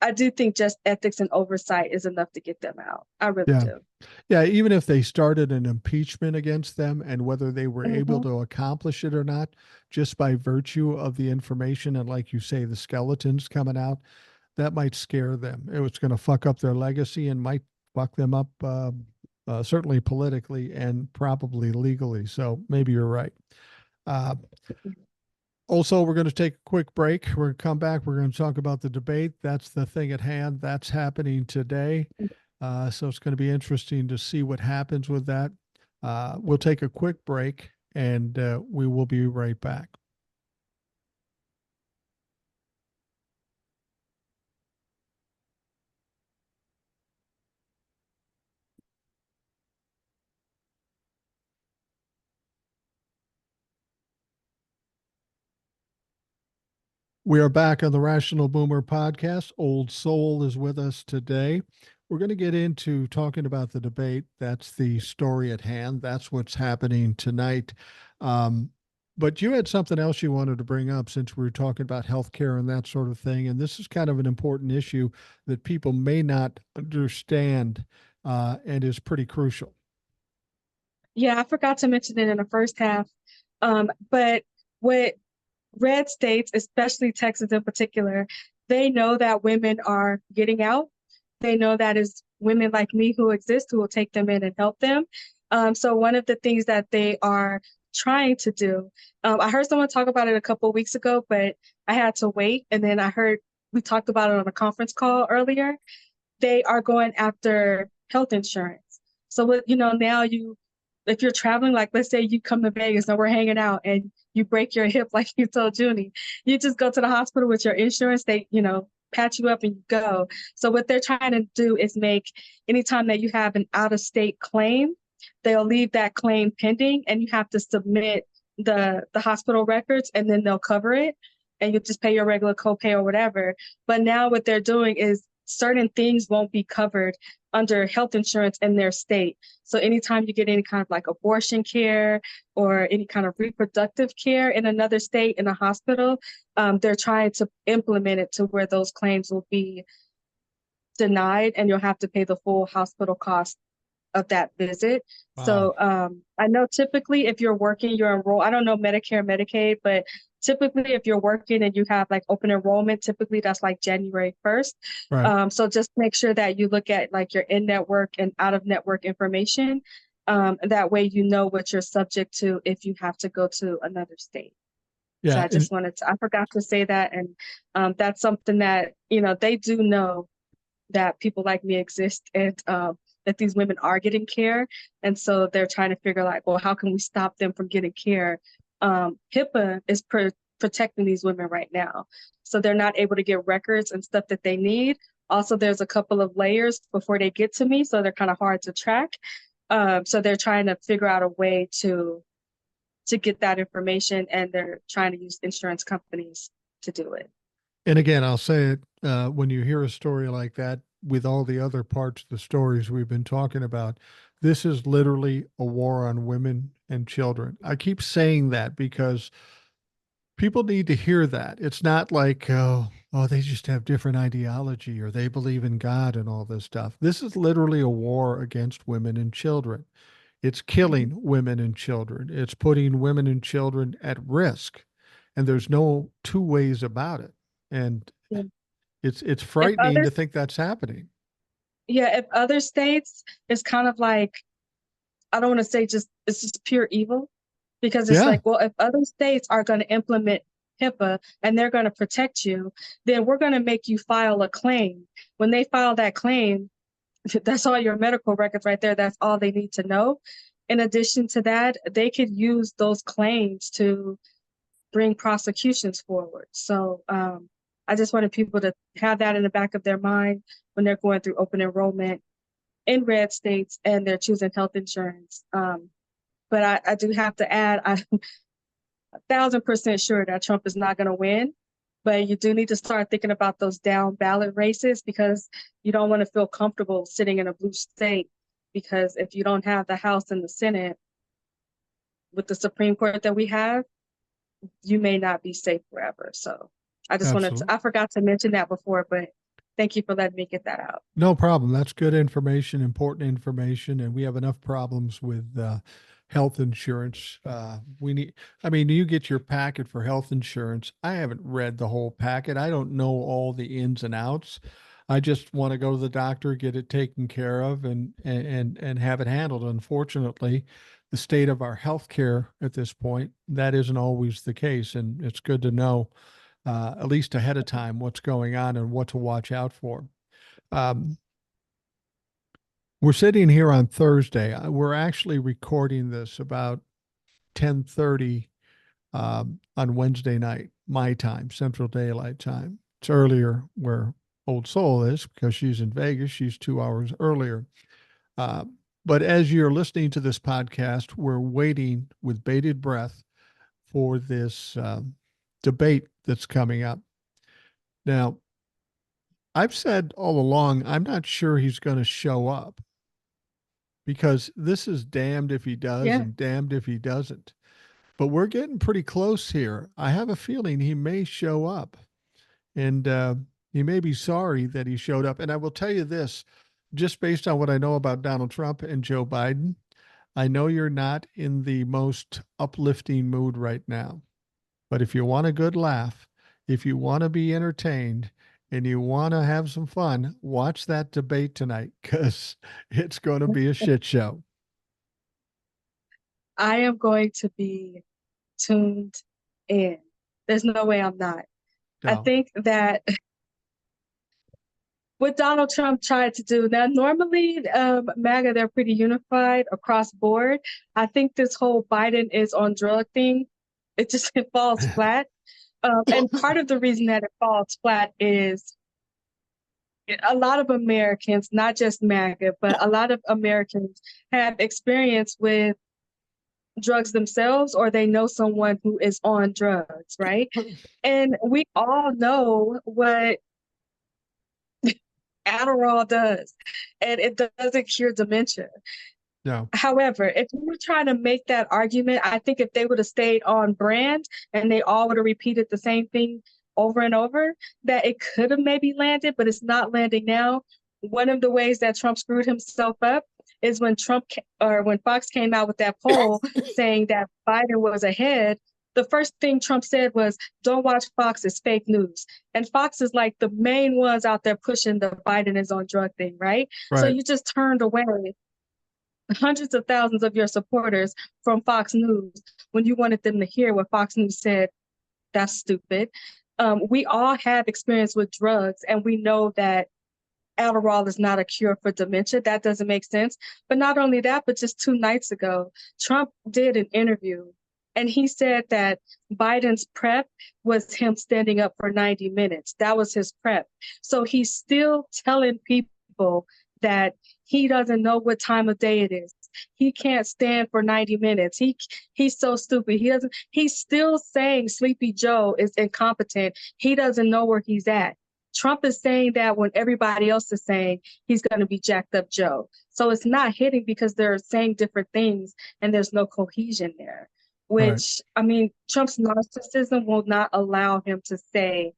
I do think just ethics and oversight is enough to get them out. I really yeah. do. Yeah, even if they started an impeachment against them and whether they were able Hmm. to accomplish it or not, just by virtue of the information and, like you say, the skeletons coming out, that might scare them. It was going to fuck up their legacy and might fuck them up, certainly politically and probably legally. So maybe you're right. Uh, Also, we're going to take a quick break. We're going to come back. We're going to talk about the debate. That's the thing at hand. That's happening today. So it's going to be interesting to see what happens with that. We'll take a quick break and we will be right back. We are back on the Rational Boomer podcast. Old Soul is with us today. We're going to get into talking about the debate. That's the story at hand. That's what's happening tonight. Um, but you had something else you wanted to bring up since we were talking about healthcare and that sort of thing. And this is kind of an important issue that people may not understand and is pretty crucial. Yeah, I forgot to mention it in the first half. But what red states, especially Texas in particular, they know that women are getting out. They know that is women like me who exist who will take them in and help them. So one of the things that they are trying to do, I heard someone talk about it a couple of weeks ago, but I had to wait. And then I heard we talked about it on a conference call earlier. They are going after health insurance. So what, now if you're traveling, like let's say you come to Vegas and we're hanging out and you break your hip, like you told Junie, you just go to the hospital with your insurance. They, patch you up and you go. So what they're trying to do is make anytime that you have an out of state claim, they'll leave that claim pending and you have to submit the hospital records and then they'll cover it and you just pay your regular copay or whatever. But now what they're doing is certain things won't be covered under health insurance in their state. So anytime you get any kind of like abortion care or any kind of reproductive care in another state in a hospital, they're trying to implement it to where those claims will be denied and you'll have to pay the full hospital cost of that visit. Wow. So I know typically if you're working, you're enrolled. I don't know Medicare, Medicaid, but typically if you're working and you have like open enrollment, typically that's like January 1st. Right. So just make sure that you look at like your in-network and out-of-network information. That way you know what you're subject to if you have to go to another state. So Yeah. I just I forgot to say that. And that's something that, they do know that people like me exist and that these women are getting care. And so they're trying to figure like, well, how can we stop them from getting care? HIPAA is protecting these women right now. So they're not able to get records and stuff that they need. Also, there's a couple of layers before they get to me. So they're kind of hard to track. So they're trying to figure out a way to get that information and they're trying to use insurance companies to do it. And again, I'll say it when you hear a story like that, with all the other parts of the stories we've been talking about, this is literally a war on women and children. I keep saying that because people need to hear that. It's not like, oh, they just have different ideology or they believe in God and all this stuff. This is literally a war against women and children. It's killing women and children. It's putting women and children at risk. And there's no two ways about it. And Yeah. it's If frightening other to think that's happening. Yeah, if other states, it's kind of like I don't want to say just it's just pure evil, because it's Yeah. like, well, if other states are going to implement HIPAA and they're going to protect you, then we're going to make you file a claim. When they file that claim, that's all your medical records right there. That's all they need to know. In addition to that, they could use those claims to bring prosecutions forward. So I just wanted people to have that in the back of their mind when they're going through open enrollment in red states and they're choosing health insurance. But I do have to add, I'm 1,000% sure that Trump is not going to win. But you do need to start thinking about those down ballot races, because you don't want to feel comfortable sitting in a blue state. Because if you don't have the House and the Senate with the Supreme Court that we have, you may not be safe forever. So I just wanted to, Absolutely. I forgot to mention that before, but thank you for letting me get that out. No problem. That's good information, important information, and we have enough problems with health insurance. I mean, you get your packet for health insurance. I haven't read the whole packet. I don't know all the ins and outs. I just want to go to the doctor, get it taken care of, and have it handled. Unfortunately, the state of our healthcare at this point, that isn't always the case, and it's good to know at least ahead of time what's going on and what to watch out for. Um, we're sitting here on Thursday. We're actually recording this about 10:30 on Wednesday night, my time, Central Daylight Time. It's earlier where Old Soul is because she's in Vegas. She's 2 hours earlier. Uh, but as you're listening to this podcast, we're waiting with bated breath for this debate that's coming up. Now, I've said all along, I'm not sure he's going to show up because this is damned if he does Yeah. and damned if he doesn't. But we're getting pretty close here. I have a feeling he may show up, and he may be sorry that he showed up. And I will tell you this, just based on what I know about Donald Trump and Joe Biden, I know you're not in the most uplifting mood right now. But if you want a good laugh, if you want to be entertained, and you want to have some fun, watch that debate tonight because it's going to be a shit show. I am going to be tuned in. There's no way I'm not. I No. think that what Donald Trump tried to do now, normally MAGA, they're pretty unified across board. I think this whole Biden is on drug thing, it just it falls flat. And part of the reason that it falls flat is a lot of Americans, not just MAGA, but a lot of Americans have experience with drugs themselves, or they know someone who is on drugs, right? And we all know what Adderall does, and it doesn't cure dementia. No. However, if you were trying to make that argument, I think if they would have stayed on brand and they all would have repeated the same thing over and over, that it could have maybe landed, but it's not landing now. One of the ways that Trump screwed himself up is when when Fox came out with that poll saying that Biden was ahead. The first thing Trump said was, "Don't watch Fox, it's fake news." And Fox is like the main ones out there pushing the Biden is on drug thing, right? So Right. you just turned away hundreds of thousands of your supporters from Fox News when you wanted them to hear what Fox News said. That's stupid. We all have experience with drugs, and we know that Adderall is not a cure for dementia. That doesn't make sense. But not only that, but just 2 nights ago, Trump did an interview, and he said that Biden's prep was him standing up for 90 minutes. That was his prep. So he's still telling people that he doesn't know what time of day it is. He can't stand for 90 minutes. He's so stupid. He's still saying Sleepy Joe is incompetent. He doesn't know where he's at. Trump is saying that when everybody else is saying he's going to be jacked up Joe. So it's not hitting because they're saying different things and there's no cohesion there, Right. which, I mean, Trump's narcissism will not allow him to say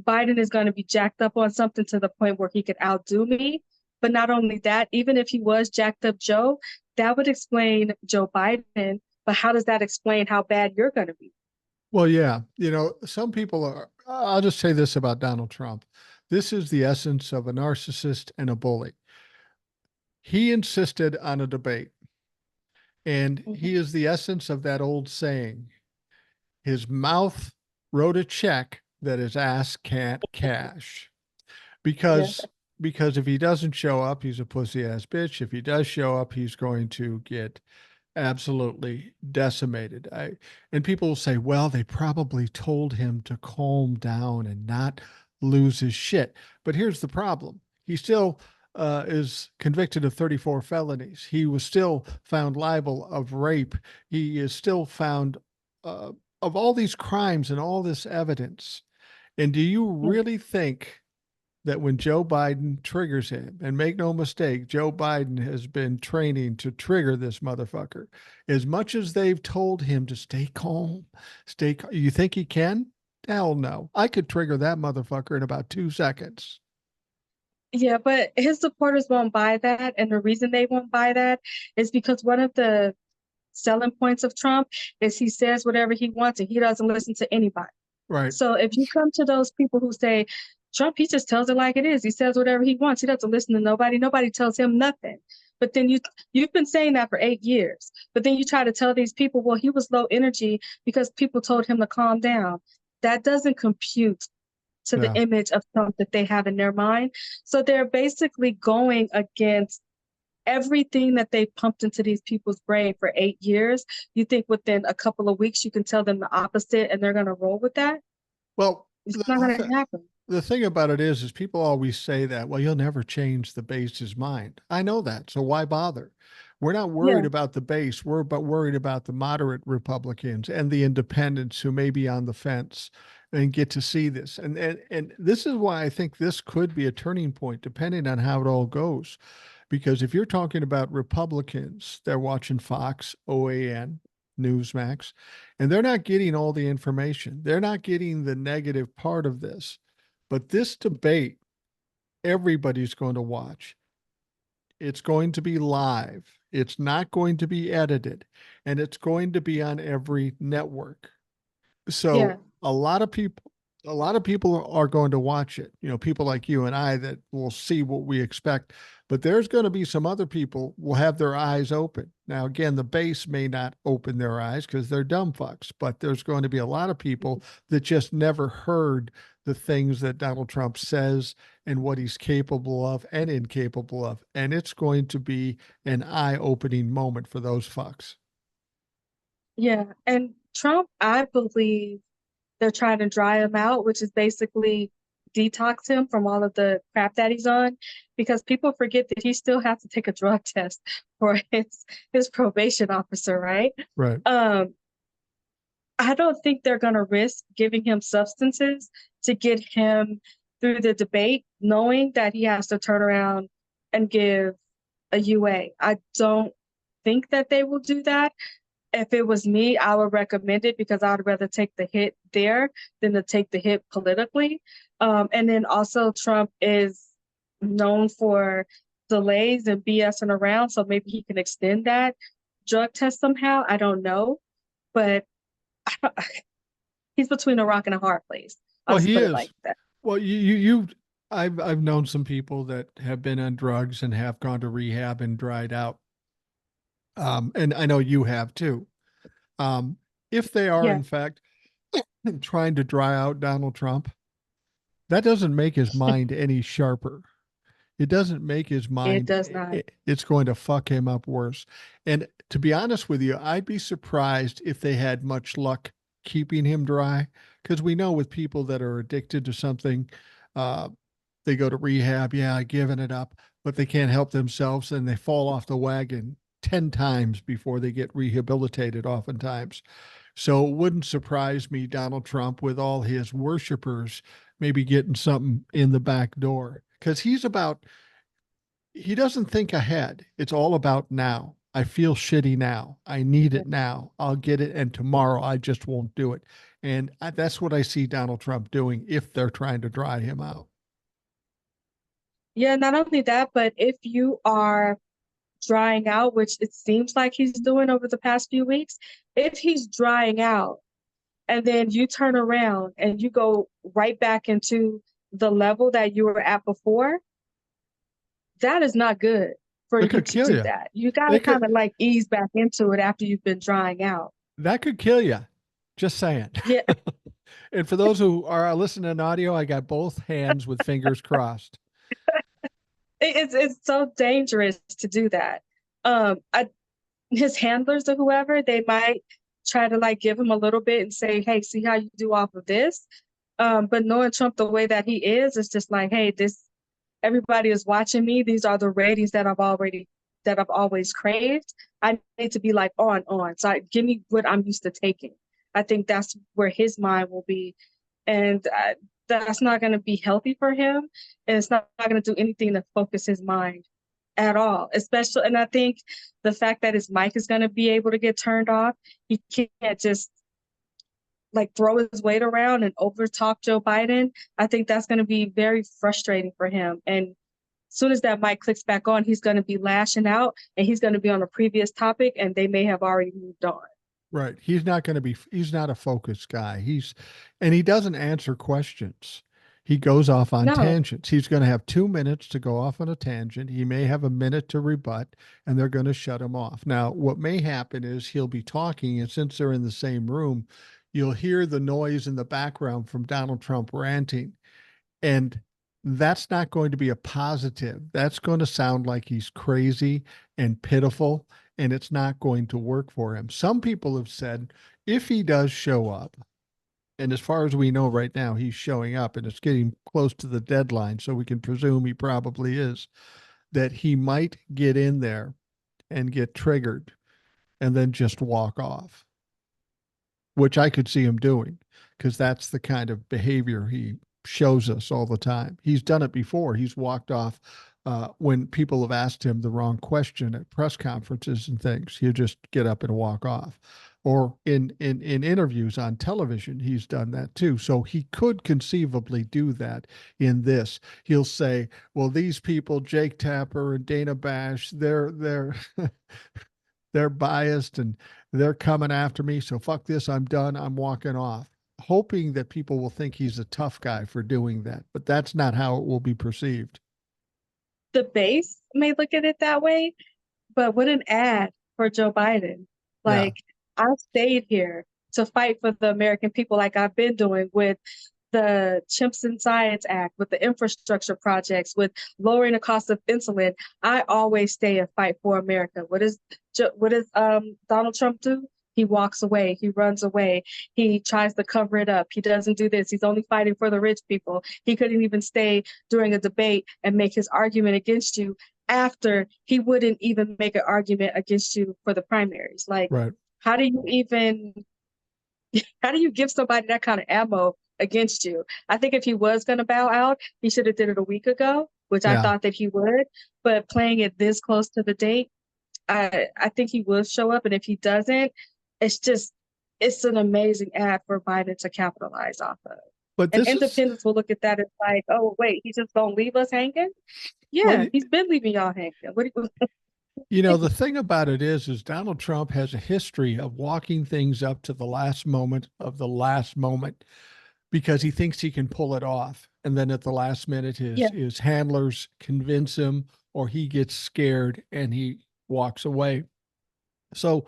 Biden is going to be jacked up on something to the point where he could outdo me. But not only that, even if he was jacked up Joe, that would explain Joe Biden. But how does that explain how bad you're going to be? Well, yeah. Some people are, I'll just say this about Donald Trump. This is the essence of a narcissist and a bully. He insisted on a debate. And Mhm. he is the essence of that old saying, his mouth wrote a check that his ass can't cash. Yeah. Because if he doesn't show up, he's a pussy ass bitch. If he does show up, he's going to get absolutely decimated. And people will say, well, they probably told him to calm down and not lose his shit. But here's the problem. He still is convicted of 34 felonies. He was still found liable of rape. He is still found uh, of all these crimes and all this evidence. And do you Yeah. really think that when Joe Biden triggers him, and make no mistake, Joe Biden has been training to trigger this motherfucker. As much as they've told him to stay calm, you think he can? Hell no. I could trigger that motherfucker in about 2 seconds. Yeah, but his supporters won't buy that. And the reason they won't buy that is because one of the selling points of Trump is he says whatever he wants and he doesn't listen to anybody. Right. So if you come to those people who say, Trump, he just tells it like it is. He says whatever he wants. He doesn't listen to nobody. Nobody tells him nothing. But then you've been saying that for 8 years. But then you try to tell these people, well, he was low energy because people told him to calm down. That doesn't compute to the Yeah. image of Trump that they have in their mind. So they're basically going against everything that they pumped into these people's brain for 8 years. You think within a couple of weeks you can tell them the opposite and they're going to roll with that? Well, It's the, not the, going th- to happen. the thing about it is people always say that, well, you'll never change the base's mind. I know that. So why bother? We're not worried Yeah, about the base. We're but worried about the moderate Republicans and the independents who may be on the fence and get to see this. And this is why I think this could be a turning point, depending on how it all goes. Because if you're talking about Republicans, they're watching Fox, OAN, Newsmax, and they're not getting all the information. They're not getting the negative part of this. But this debate, everybody's going to watch. It's going to be live. It's not going to be edited, and it's going to be on every network. yeah, So a lot of people are going to watch it. You know, people like you and I that will see what we expect. But there's going to be some other people will have their eyes open. Now, again, the base may not open their eyes because they're dumb fucks, but there's going to be a lot of people that just never heard the things that Donald Trump says and what he's capable of and incapable of. And it's going to be an eye-opening moment for those fucks. yeah. And Trump, I believe they're trying to dry him out, which is basically detox him from all of the crap that he's on, because people forget that he still has to take a drug test for his probation officer, right? Right. Um, I don't think they're going to risk giving him substances to get him through the debate, knowing that he has to turn around and give a UA. I don't think that they will do that. If it was me, I would recommend it because I'd rather take the hit there than to take the hit politically. And then also, Trump is known for delays and BSing around, so maybe he can extend that drug test somehow. I don't know, but he's between a rock and a hard place. I'll Well, just he put it like is. that. Well, I've known some people that have been on drugs and have gone to rehab and dried out. And I know you have too. Um, if they are Yeah, in fact trying to dry out Donald Trump, that doesn't make his mind any sharper. It doesn't make his it mind, does not. it's going to fuck him up worse. And to be honest with you, I'd be surprised if they had much luck keeping him dry. Because we know with people that are addicted to something, uh, they go to rehab, yeah, giving it up, but they can't help themselves and they fall off the wagon 10 times before they get rehabilitated, oftentimes. So it wouldn't surprise me, Donald Trump, with all his worshipers, maybe getting something in the back door. Because he doesn't think ahead. It's all about now. I feel shitty now. I need Yeah, it now. I'll get it. And tomorrow I just won't do it. And that's what I see Donald Trump doing if they're trying to dry him out. yeah, not only that, but if you are drying out, which it seems like he's doing over the past few weeks, if he's drying out and then you turn around and you go right back into the level that you were at before, that is not good. for It you could to kill do you. that. You got to It kind could of like ease back into it after you've been drying out. that could kill you. Just saying. Yeah, And for those who are listening in audio, I got both hands with fingers crossed. it's so dangerous to do that. I his handlers or whoever, they might try to like give him a little bit and say, "Hey, see how you do off of this." But knowing Trump the way that he is, it's just like, "Hey, this everybody is watching me. These are the ratings that I've always craved. I need to be like on. So give me what I'm used to taking." I think that's where his mind will be, and that's not going to be healthy for him, and it's not going to do anything to focus his mind at all. Especially, and I think the fact that his mic is going to be able to get turned off, he can't just like throw his weight around and overtalk Joe Biden. I think that's going to be very frustrating for him. And as soon as that mic clicks back on, he's going to be lashing out and he's going to be on a previous topic and they may have already moved on. Right. He's not going to be, he's not a focused guy. And he doesn't answer questions. He goes off on No, tangents. He's going to have 2 minutes to go off on a tangent. He may have a minute to rebut, and they're going to shut him off. Now, what may happen is he'll be talking, and since they're in the same room, you'll hear the noise in the background from Donald Trump ranting. And that's not going to be a positive. That's going to sound like he's crazy and pitiful, and it's not going to work for him. Some people have said if he does show up, and as far as we know right now, he's showing up and it's getting close to the deadline, so we can presume he probably is, that he might get in there and get triggered and then just walk off, which I could see him doing because that's the kind of behavior he shows us all the time. He's done it before. He's walked off when people have asked him the wrong question at press conferences and things. He'll just get up and walk off. Or in interviews on television, he's done that too. So he could conceivably do that in this. He'll say, "Well, these people, Jake Tapper and Dana Bash, they're they're biased and they're coming after me. So fuck this. I'm done. I'm walking off." Hoping that people will think he's a tough guy for doing that, but that's not how it will be perceived. the base may look at it that way, but what an ad for Joe Biden. Yeah. Like, I stayed here to fight for the American people, like I've been doing with the Chimps and Science Act, with the infrastructure projects, with lowering the cost of insulin. I always stay and fight for America. What does Donald Trump do? He walks away. He runs away. He tries to cover it up. He doesn't do this. He's only fighting for the rich people. He couldn't even stay during a debate and make his argument against you after he wouldn't even make an argument against you for the primaries. Like, Right. how do you even how do you give somebody that kind of ammo against you? I think if he was going to bow out, he should have did it a week ago, which I Yeah. thought that he would. But playing it this close to the date, I think he will show up. And if he doesn't, it's just it's an amazing ad for Biden to capitalize off of. But And this is, independents will look at that as like, oh wait, he's just gonna leave us hanging? well, Yeah, he's been leaving y'all hanging. What do you the thing about it is Donald Trump has a history of walking things up to the last moment of the last moment because he thinks he can pull it off. And then at the last minute, Yeah, his handlers convince him or he gets scared and he walks away. So,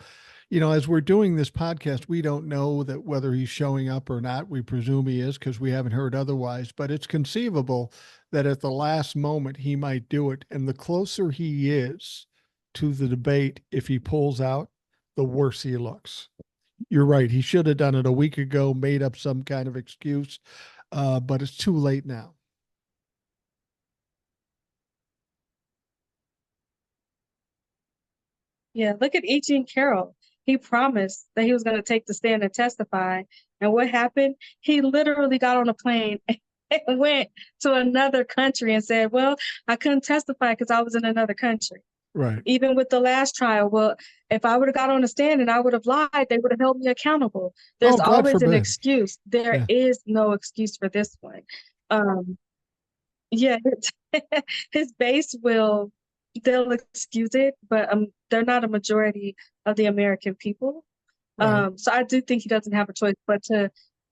as we're doing this podcast, we don't know that whether he's showing up or not. We presume he is because we haven't heard otherwise, but it's conceivable that at the last moment he might do it. And the closer he is to the debate, if he pulls out, the worse he looks. You're right. He should have done it a week ago, made up some kind of excuse, but it's too late now. yeah. Look at E. Jean Carroll. He promised that he was going to take the stand and testify. And what happened? He literally got on a plane and went to another country and said, well, I couldn't testify because I was in another country. Right. Even with the last trial, well, if I would have got on the stand and I would have lied, they would have held me accountable. Oh, There's God always an forbid. excuse. There Yeah. is no excuse for this one. Um, yeah, his base they'll excuse it, but they're not a majority of the American people. Right. So I do think he doesn't have a choice but to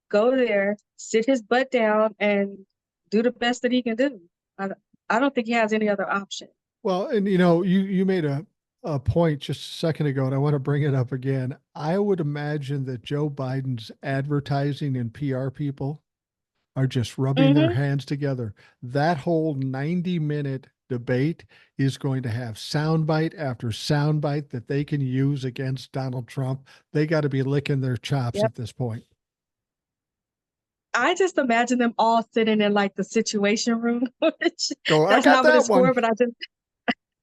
go there, sit his butt down, and do the best that he can do. I, I don't think he has any other option. Well, and you made a point just a second ago, and I want to bring it up again. I would imagine that Joe Biden's advertising and PR people are just rubbing their Hmm. hands together. That whole 90-minute debate is going to have soundbite after soundbite that they can use against Donald Trump. They got to be licking their chops Yep. at this point. I just imagine them all sitting in like the situation room, which Go, I that's got not what that it's one. for, but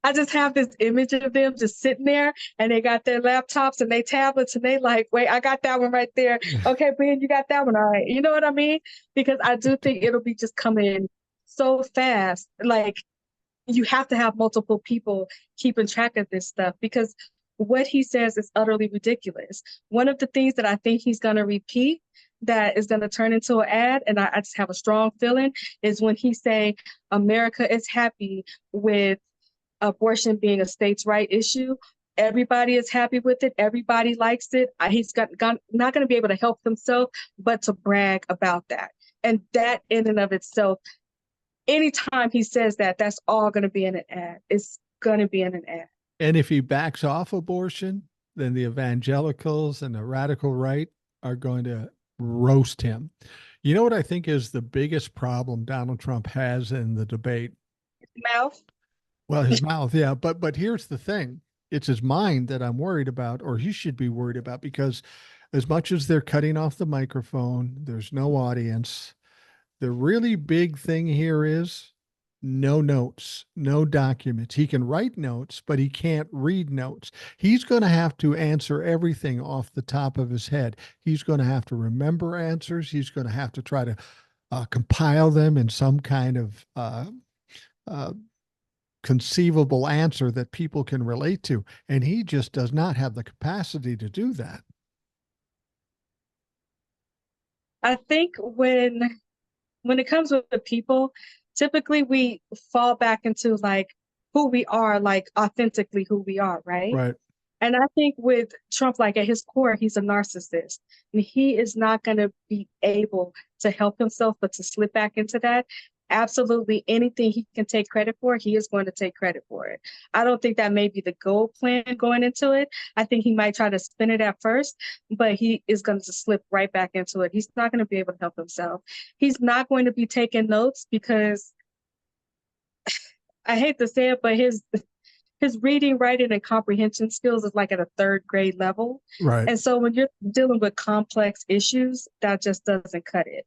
I just have this image of them just sitting there and they got their laptops and their tablets and they like, wait, I got that one right there. Okay, Ben, you got that one. All right. You know what I mean? Because I do think it'll be just coming so fast. Like you have to have multiple people keeping track of this stuff because what he says is utterly ridiculous. One of the things that I think he's going to repeat that is going to turn into an ad, and I just have a strong feeling, is when he say America is happy with abortion being a states' right issue. Everybody is happy with it. Everybody likes it. He's not going to be able to help himself but to brag about that. And that in and of itself, anytime he says that, that's all going to be in an ad. It's going to be in an ad. And if he backs off abortion, then the evangelicals and the radical right are going to roast him. You know what I think is the biggest problem Donald Trump has in the debate? Mouth. Well, his mouth, yeah. But here's the thing. It's his mind that I'm worried about, or he should be worried about, because as much as they're cutting off the microphone, there's no audience. The really big thing here is no notes, no documents. He can write notes, but he can't read notes. He's going to have to answer everything off the top of his head. He's going to have to remember answers. He's going to have to try to compile them in some kind of uh, conceivable answer that people can relate to. And he just does not have the capacity to do that. I think when it comes with the people, typically we fall back into like who we are, like authentically who we are, right? Right. And I think with Trump, like at his core, he's a narcissist. And he is not going to be able to help himself but to slip back into that. Absolutely anything he can take credit for, he is going to take credit for it. I don't think that may be the goal plan going into it. I think he might try to spin it at first, but he is going to slip right back into it. He's not going to be able to help himself. He's not going to be taking notes because I hate to say it, but his reading, writing, and comprehension skills is like at a third grade level. Right. And so when you're dealing with complex issues, that just doesn't cut it.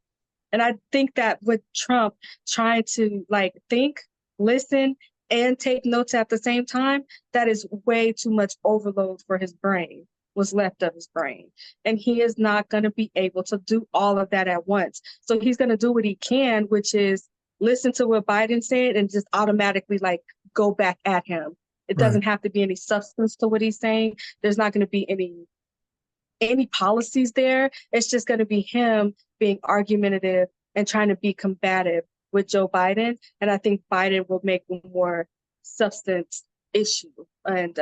And I think that with Trump trying to like think, listen, and take notes at the same time, that is way too much overload for his brain, what's left of his brain. And he is not going to be able to do all of that at once. So he's going to do what he can, which is listen to what Biden said and just automatically like go back at him. It Right. doesn't have to be any substance to what he's saying. There's not going to be any policies there. It's just going to be him being argumentative and trying to be combative with Joe Biden. And I think Biden will make a more substance issue. And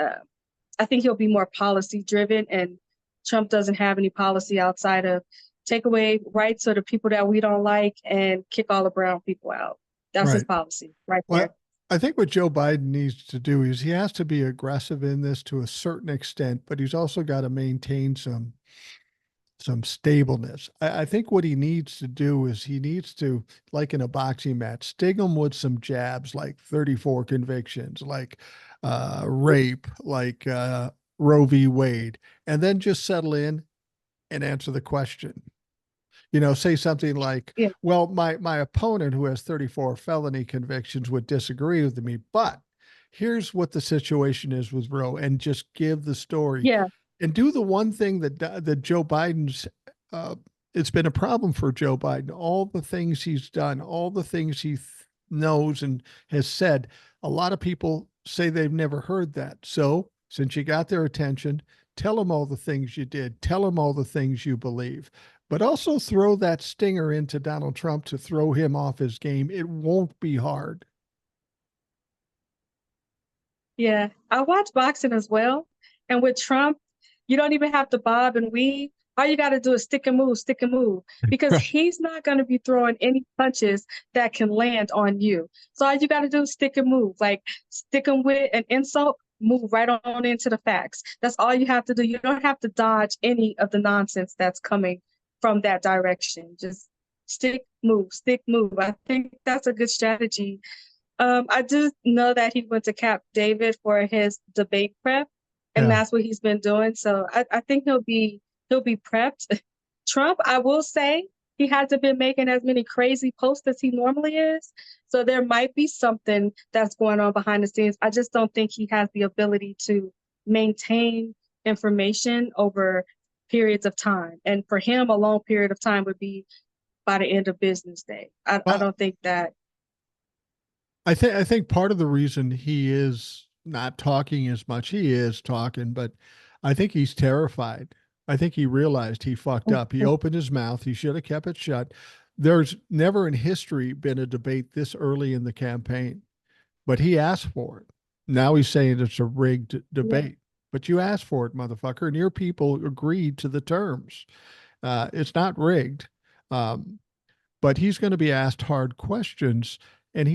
I think he'll be more policy driven. And Trump doesn't have any policy outside of take away rights of the people that we don't like and kick all the brown people out. That's his Right. policy right there. Well, I think what Joe Biden needs to do is he has to be aggressive in this to a certain extent, but he's also got to maintain some stableness. I think what he needs to do is he needs to, like in a boxing match, sting him with some jabs, like 34 convictions, like rape, like Roe v. Wade, and then just settle in and answer the question. Say something like, Yeah. well, my opponent who has 34 felony convictions would disagree with me, but here's what the situation is with Roe, and just give the story Yeah. and do the one thing that Joe Biden's uh, it's been a problem for Joe Biden. All the things he's done, all the things he knows and has said. A lot of people say they've never heard that. So since you got their attention, tell them all the things you did. Tell them all the things you believe. But also throw that stinger into Donald Trump to throw him off his game. It won't be hard. Yeah. I watch boxing as well. And with Trump, you don't even have to bob and weave. All you got to do is stick and move, because Right. he's not going to be throwing any punches that can land on you. So all you got to do is stick and move. Like, stick him with an insult, move right on into the facts. That's all you have to do. You don't have to dodge any of the nonsense that's coming from that direction. Just stick, move. I think that's a good strategy. I do know that he went to Cap David for his debate prep, and Yeah. that's what he's been doing. So I think he'll be prepped. Trump, I will say, he hasn't been making as many crazy posts as he normally is. So there might be something that's going on behind the scenes. I just don't think he has the ability to maintain information over periods of time. And for him, a long period of time would be by the end of business day. I Well, don't think that. I think part of the reason he is not talking as much, he is talking, but I think he's terrified. I think he realized he fucked up. He opened his mouth. He should have kept it shut. There's never in history been a debate this early in the campaign, but he asked for it. Now he's saying it's a rigged Yeah. debate, but you asked for it, motherfucker, and your people agreed to the terms. It's not rigged. Um, but he's going to be asked hard questions. And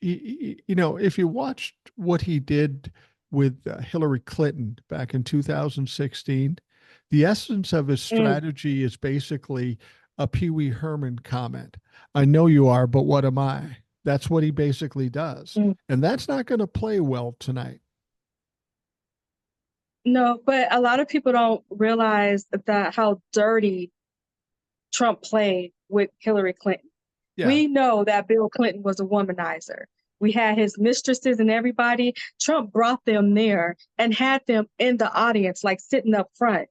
if you watched what he did with Hillary Clinton back in 2016, the essence of his Mm, strategy is basically a Pee Wee Herman comment. I know you are, but what am I? That's what he basically does. mm. And that's not going to play well tonight. No, but a lot of people don't realize that how dirty Trump played with Hillary Clinton. Yeah. We know that Bill Clinton was a womanizer. We had his mistresses and everybody. Trump brought them there and had them in the audience, like sitting up front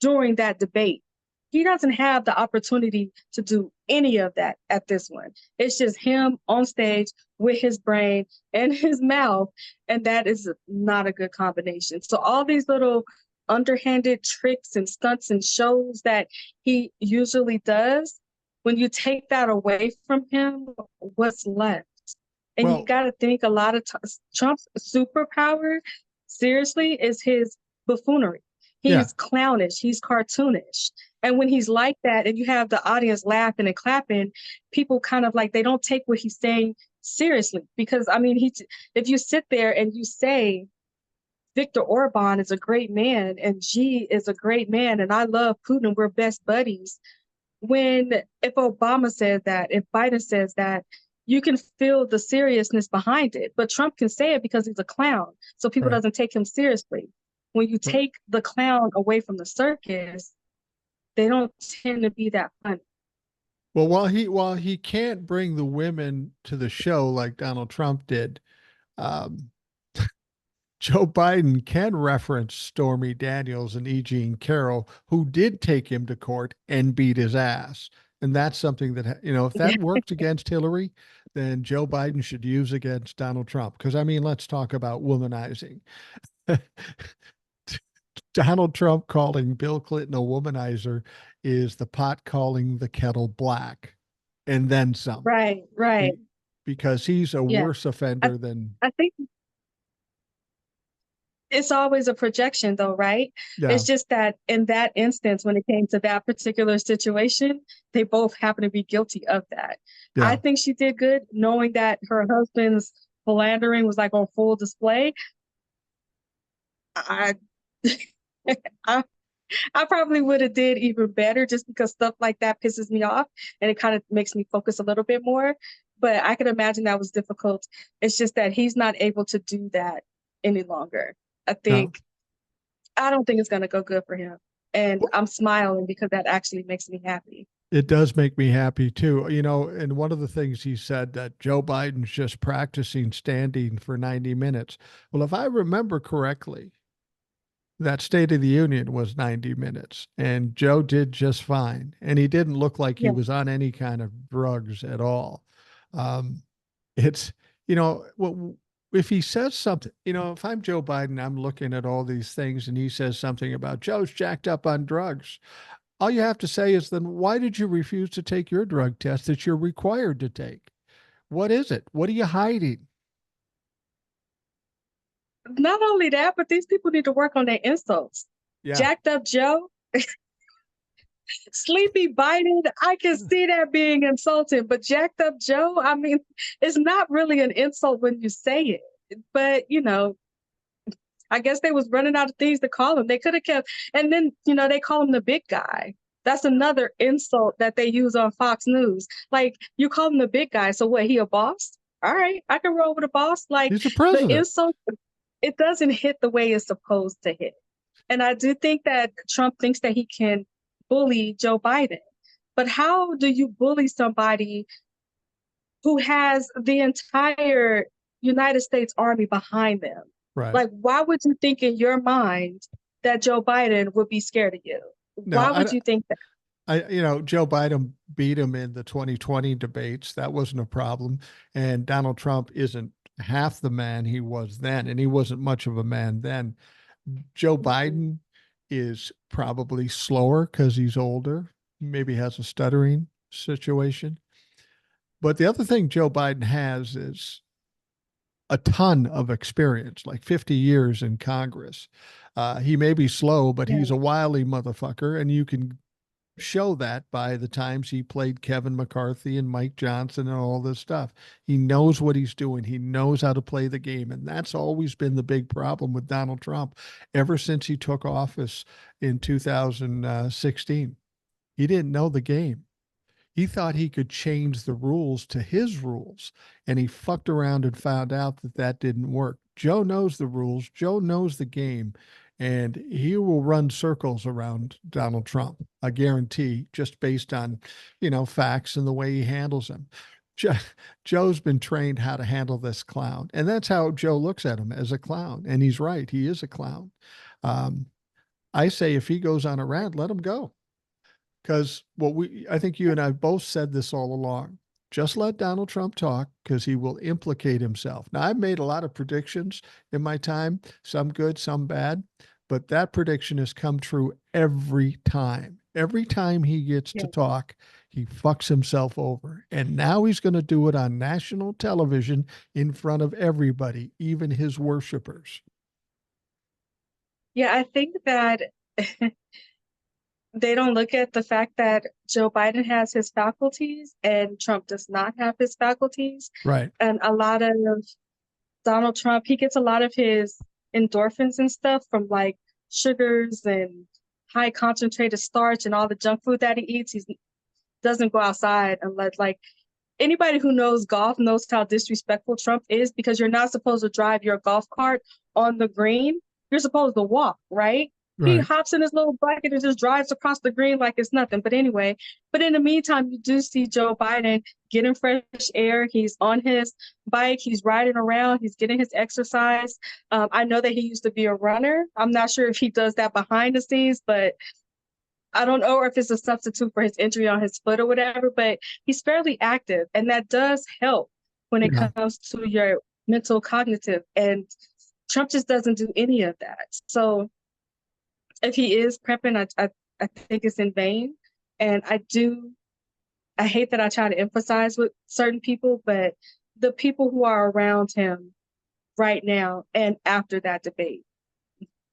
during that debate. He doesn't have the opportunity to do any of that at this one. It's just him on stage with his brain and his mouth, and that is not a good combination. So all these little underhanded tricks and stunts and shows that he usually does, when you take that away from him, what's left? And you Well, got to think a lot of Trump's superpower, seriously, is his buffoonery. yeah. He's clownish, he's cartoonish. And when he's like that and you have the audience laughing and clapping, people kind of like, they don't take what he's saying seriously. Because I mean, if you sit there and you say, Viktor Orban is a great man and Xi is a great man and I love Putin, we're best buddies. When if Obama says that, if Biden says that, you can feel the seriousness behind it. But Trump can say it because he's a clown, so people Right. doesn't take him seriously. When you take the clown away from the circus, they don't tend to be that funny. Well, while he can't bring the women to the show like Donald Trump did, um, Joe Biden can reference Stormy Daniels and E. Jean Carroll, who did take him to court and beat his ass. And that's something that, if that worked against Hillary, then Joe Biden should use against Donald Trump. Because, I mean, let's talk about womanizing. Donald Trump calling Bill Clinton a womanizer is the pot calling the kettle black and then some, Right, right. because he's a Yeah. worse I, offender than, I think it's always a projection though, right? yeah, It's just that in that instance, when it came to that particular situation, they both happen to be guilty of that. I yeah. think she did good knowing that her husband's philandering was like on full display. I I, I probably would have did even better just because stuff like that pisses me off and it kind of makes me focus a little bit more. But I can imagine that was difficult. It's just that he's not able to do that any longer. I Yeah. think I don't think it's going to go good for him. And I'm smiling because that actually makes me happy. It does make me happy too. And one of the things he said that Joe Biden's just practicing standing for 90 minutes. Well, if I remember correctly, that State of the Union was 90 minutes and Joe did just fine. And he didn't look like he Yeah. was on any kind of drugs at all. Um, it's, well, if he says something, if I'm Joe Biden, I'm looking at all these things and he says something about Joe's jacked up on drugs. All you have to say is, then why did you refuse to take your drug test that you're required to take? What is it? What are you hiding? Not only that, but these people need to work on their insults. Yeah. Jacked up Joe, Sleepy Biden, I can see that being insulting, but jacked up Joe, I mean, it's not really an insult when you say it. But I guess they was running out of things to call him. They could have kept, and then they call him the big guy. That's another insult that they use on Fox News. Like, you call him the big guy, so what? He a boss? All right, I can roll with a boss. Like, He's a the president. insult, it doesn't hit the way it's supposed to hit. And I do think that Trump thinks that he can bully Joe Biden. But how do you bully somebody who has the entire United States Army behind them? Right. Like, why would you think in your mind that Joe Biden would be scared of you? No, Why would you think that? Joe Biden beat him in the 2020 debates. That wasn't a problem. And Donald Trump isn't half the man he was then, and he wasn't much of a man then. Joe Mhm. Biden is probably slower because he's older, maybe has a stuttering situation. But the other thing Joe Biden has is a ton of experience, like 50 years in Congress. He may be slow, but Yeah, he's a wily motherfucker, and you can show that by the times he played Kevin McCarthy and Mike Johnson and all this stuff. He knows what he's doing. He knows how to play the game. And that's always been the big problem with Donald Trump ever since he took office in 2016. He didn't know the game. He thought he could change the rules to his rules, and he fucked around and found out that that didn't work. Joe knows the rules, Joe knows the game, and he will run circles around Donald Trump, I guarantee, just based on, facts and the way he handles them. Joe's been trained how to handle this clown, and that's how Joe looks at him, as a clown. And he's right, he is a clown. Um, I say if he goes on a rant, let him go. Because I think you and I both said this all along. Just let Donald Trump talk because he will implicate himself. Now, I've made a lot of predictions in my time, some good, some bad, but that prediction has come true every time. Every time he gets to yeah. talk, he fucks himself over. And now he's going to do it on national television in front of everybody, even his worshipers. Yeah, I think that they don't look at the fact that Joe Biden has his faculties and Trump does not have his faculties. Right. And a lot of Donald Trump, he gets a lot of his endorphins and stuff from like sugars and high concentrated starch and all the junk food that he eats. He doesn't go outside unless, like, anybody who knows golf knows how disrespectful Trump is, because you're not supposed to drive your golf cart on the green. You're supposed to walk, right? He Right. hops in his little bucket and just drives across the green like it's nothing. But anyway, but in the meantime, you do see Joe Biden getting fresh air. He's on his bike. He's riding around. He's getting his exercise. I know that he used to be a runner. I'm not sure if he does that behind the scenes, but I don't know if it's a substitute for his injury on his foot or whatever, but he's fairly active. And that does help when it Yeah. comes to your mental cognitive. And Trump just doesn't do any of that. So if he is prepping, I think it's in vain. And I hate that I try to emphasize with certain people, but the people who are around him right now and after that debate,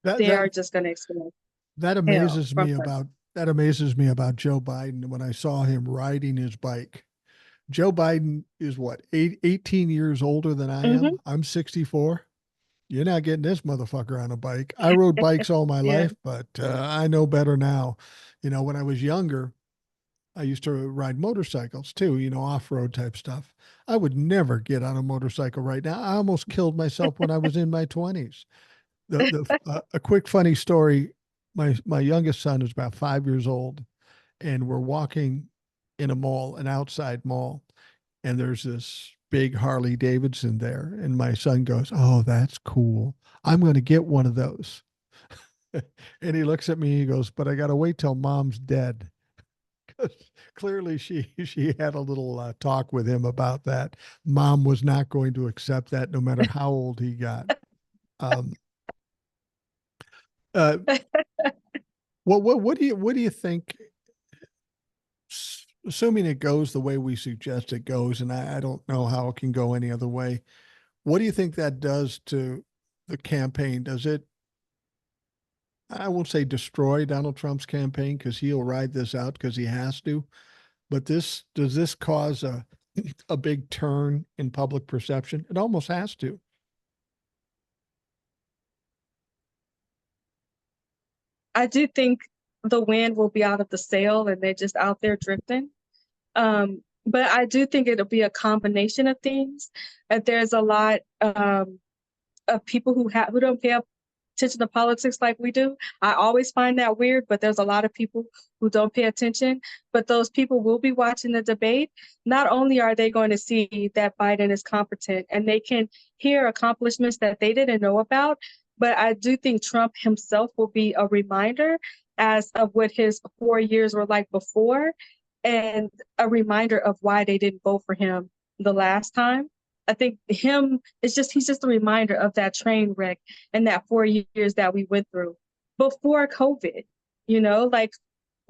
That they that are just going to experience That hell amazes from me her. about that amazes me about Joe Biden when I saw him riding his bike. Joe Biden is what, 18 years older than I am? Mm-hmm. I'm 64. You're not getting this motherfucker on a bike. I rode bikes all my Yeah. life, but I know better now. When I was younger, I used to ride motorcycles too, off road type stuff. I would never get on a motorcycle right now. I almost killed myself when I was in my 20s. A quick funny story. My youngest son is about 5 years old, and we're walking in a mall, an outside mall, and there's this big Harley Davidson there, and my son goes, "Oh, that's cool. I'm going to get one of those." And he looks at me. He goes, "But I got to wait till mom's dead." 'Cause clearly, she had a little talk with him about that. Mom was not going to accept that, no matter how old he got. Um, uh, what do you think? Assuming it goes the way we suggest it goes, and I don't know how it can go any other way. What do you think that does to the campaign? Does it I won't say destroy Donald Trump's campaign because he'll ride this out because he has to. But does this cause a big turn in public perception? It almost has to. I do think the wind will be out of the sail and they're just out there drifting. But I do think it'll be a combination of things. That there's a lot of people who don't pay attention to politics like we do. I always find that weird, but there's a lot of people who don't pay attention. But those people will be watching the debate. Not only are they going to see that Biden is competent and they can hear accomplishments that they didn't know about, but I do think Trump himself will be a reminder as of what his 4 years were like before, and a reminder of why they didn't vote for him the last time. I think he's just a reminder of that train wreck and that 4 years that we went through before COVID, like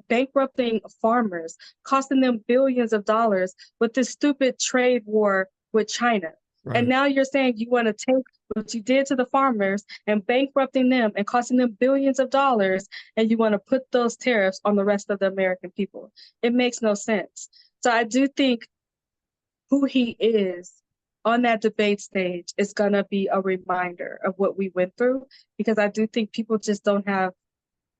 bankrupting farmers, costing them billions of dollars with this stupid trade war with China. And Right. now you're saying you want to take what you did to the farmers and bankrupting them and costing them billions of dollars, and you want to put those tariffs on the rest of the American people. It makes no sense. So I do think who he is on that debate stage is going to be a reminder of what we went through, because I do think people just don't have,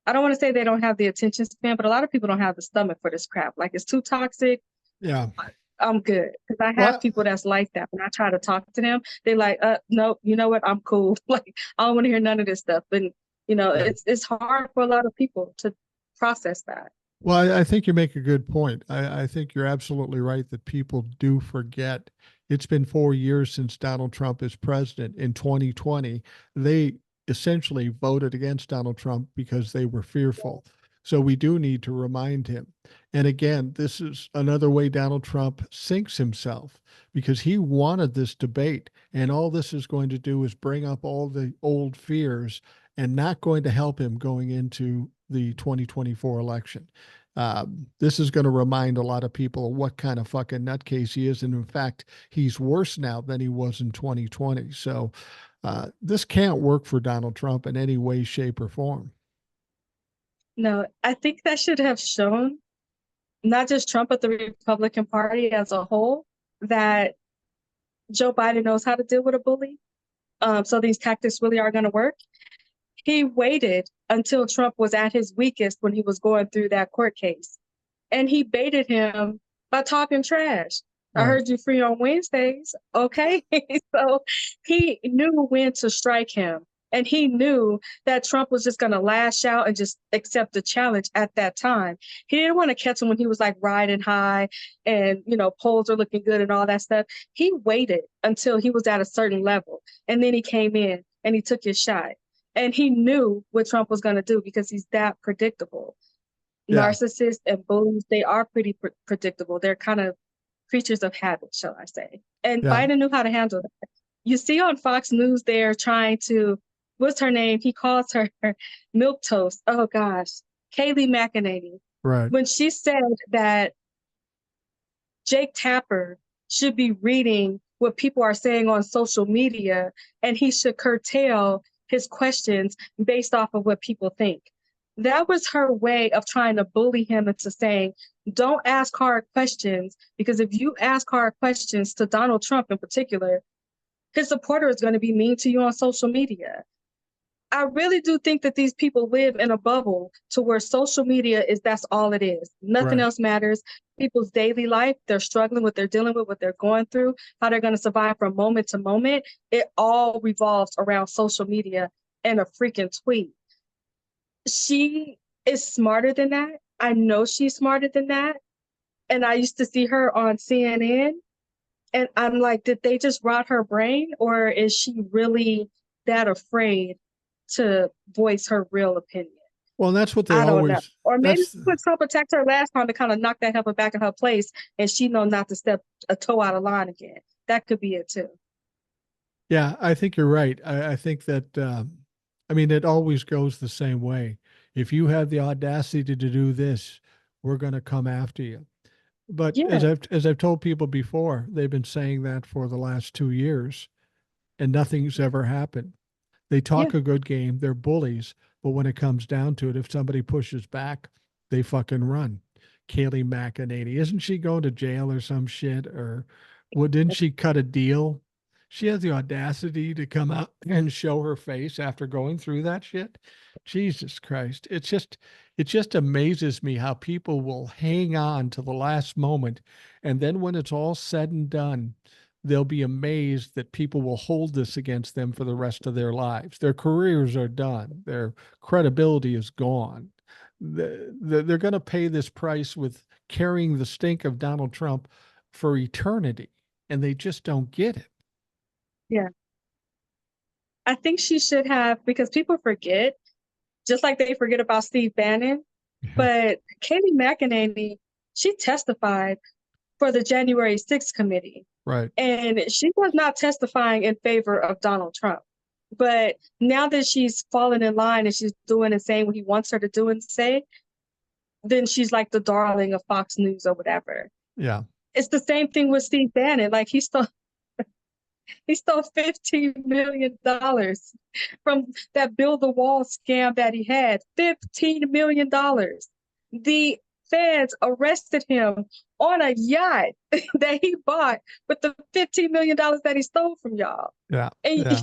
I don't want to say they don't have the attention span, but a lot of people don't have the stomach for this crap. Like, it's too toxic. Yeah. I'm good. Because I have Well, people that's like that. When I try to talk to them, they like, no, you know what? I'm cool. Like, I don't want to hear none of this stuff. And, yeah. it's hard for a lot of people to process that. Well, I think you make a good point. I think you're absolutely right that people do forget. It's been 4 years since Donald Trump is president. In 2020, they essentially voted against Donald Trump because they were fearful. So we do need to remind him. And again, this is another way Donald Trump sinks himself because he wanted this debate. And all this is going to do is bring up all the old fears and not going to help him going into the 2024 election. This is going to remind a lot of people of what kind of fucking nutcase he is. And in fact, he's worse now than he was in 2020. So this can't work for Donald Trump in any way, shape, or form. No, I think that should have shown not just Trump, but the Republican Party as a whole, that Joe Biden knows how to deal with a bully. So these tactics really are going to work. He waited until Trump was at his weakest when he was going through that court case. And he baited him by talking trash. I Right. heard you free on Wednesdays. Okay. So he knew when to strike him. And he knew that Trump was just going to lash out and just accept the challenge at that time. He didn't want to catch him when he was like riding high and, polls are looking good and all that stuff. He waited until he was at a certain level. And then he came in and he took his shot. And he knew what Trump was going to do because he's that predictable. Yeah. Narcissists and bullies, they are pretty predictable. They're kind of creatures of habit, shall I say. And Yeah. Biden knew how to handle that. You see on Fox News, they're trying to, what's her name? He calls her milk toast. Oh gosh, Kayleigh McEnany. Right. When she said that Jake Tapper should be reading what people are saying on social media and he should curtail his questions based off of what people think. That was her way of trying to bully him into saying, don't ask hard questions, because if you ask hard questions to Donald Trump in particular, his supporter is going to be mean to you on social media. I really do think that these people live in a bubble to where social media that's all it is. Nothing Right. else matters. People's daily life, they're struggling, what they're dealing with, what they're going through, how they're going to survive from moment to moment. It all revolves around social media and a freaking tweet. She is smarter than that. I know she's smarter than that. And I used to see her on CNN and I'm like, did they just rot her brain, or is she really that afraid to voice her real opinion? Well, that's what they I don't know. always, Or maybe that's, when Trump attacked her last time to kind of knock that heifer back in her place and she know not to step a toe out of line again. That could be it too. yeah, I think you're right. I think that, I mean, it always goes the same way. If you have the audacity to do this, we're going to come after you. But Yeah. as I've told people before, they've been saying that for the last 2 years, and nothing's ever happened. They Yeah. talk a good game. They're bullies. But when it comes down to it, if somebody pushes back, they fucking run. Kaylee McEnany, isn't she going to jail or some shit? Or what? Didn't she cut a deal? She has the audacity to come out and show her face after going through that shit. Jesus Christ. It just amazes me how people will hang on to the last moment. And then when it's all said and done, they'll be amazed that people will hold this against them for the rest of their lives. Their careers are done. Their credibility is gone. They're going to pay this price with carrying the stink of Donald Trump for eternity. And they just don't get it. Yeah. I think she should have, because people forget, just like they forget about Steve Bannon. Yeah, But Kaylee McEnany, she testified for the January 6th committee, right. and she was not testifying in favor of Donald Trump. But now that she's fallen in line and she's doing and saying what he wants her to do and say, then she's like the darling of Fox News or whatever. Yeah. It's the same thing with Steve Bannon. Like he stole $15 million from that Build the Wall scam that he had. $15 million. The feds arrested him on a yacht that he bought with the $15 million that he stole from y'all. Yeah. And Yeah.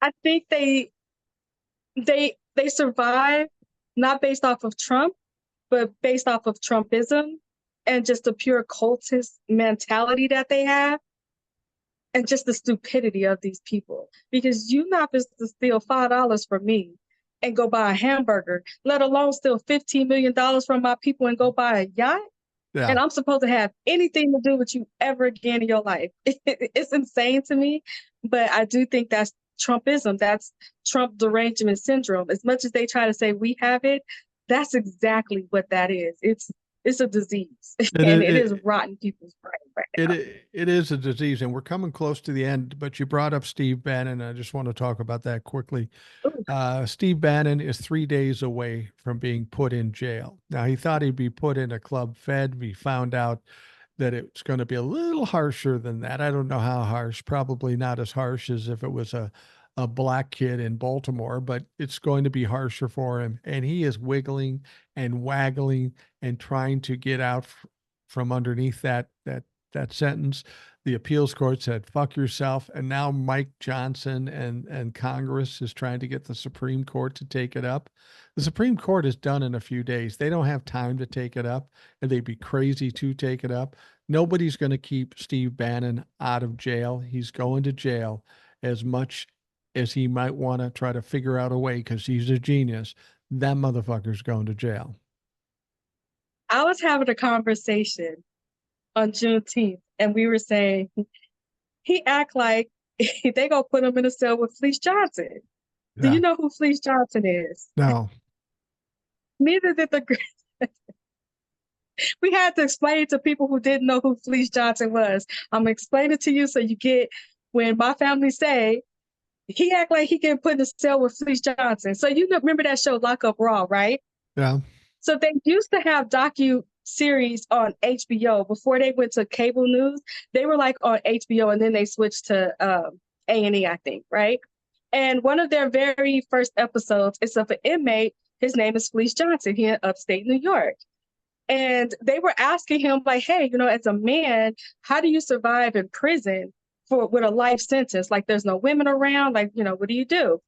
I think they survive not based off of Trump, but based off of Trumpism and just the pure cultist mentality that they have. And just the stupidity of these people, because you're not supposed to steal $5 from me and go buy a hamburger, let alone steal $15 million from my people and go buy a yacht. Yeah. And I'm supposed to have anything to do with you ever again in your life. It's insane to me, but I do think that's Trumpism. That's Trump derangement syndrome. As much as they try to say we have it, that's exactly what that is. It's a disease, and it is rotting people's brain right now. It is a disease, and we're coming close to the end. But you brought up Steve Bannon. I just want to talk about that quickly. Ooh. Steve Bannon is 3 days away from being put in jail. Now, he thought he'd be put in a club fed. We found out that it's going to be a little harsher than that. I don't know how harsh, probably not as harsh as if it was a black kid in Baltimore, but it's going to be harsher for him. And he is wiggling and waggling and trying to get out from underneath that sentence. The appeals court said, fuck yourself. And now Mike Johnson and Congress is trying to get the Supreme Court to take it up. The Supreme Court is done in a few days. They don't have time to take it up, and they'd be crazy to take it up. Nobody's going to keep Steve Bannon out of jail. He's going to jail as much as he might want to try to figure out a way because he's a genius. That motherfucker's going to jail. I was having a conversation on Juneteenth, and we were saying he act like they gonna put him in a cell with Fleece Johnson. Do Yeah. you know who Fleece Johnson is? No. Neither did the. We had to explain to people who didn't know who Fleece Johnson was. I'm gonna explain it to you so you get when my family say he act like he can put in a cell with Fleece Johnson. So you remember that show Lock Up Raw, right? Yeah. So they used to have docu-series on HBO before they went to cable news. They were like on HBO, and then they switched to A&E, I think, right? And one of their very first episodes is of an inmate. His name is Fleece Johnson. He in upstate New York. And they were asking him, like, hey, as a man, how do you survive in prison with a life sentence? Like, there's no women around. Like, what do you do?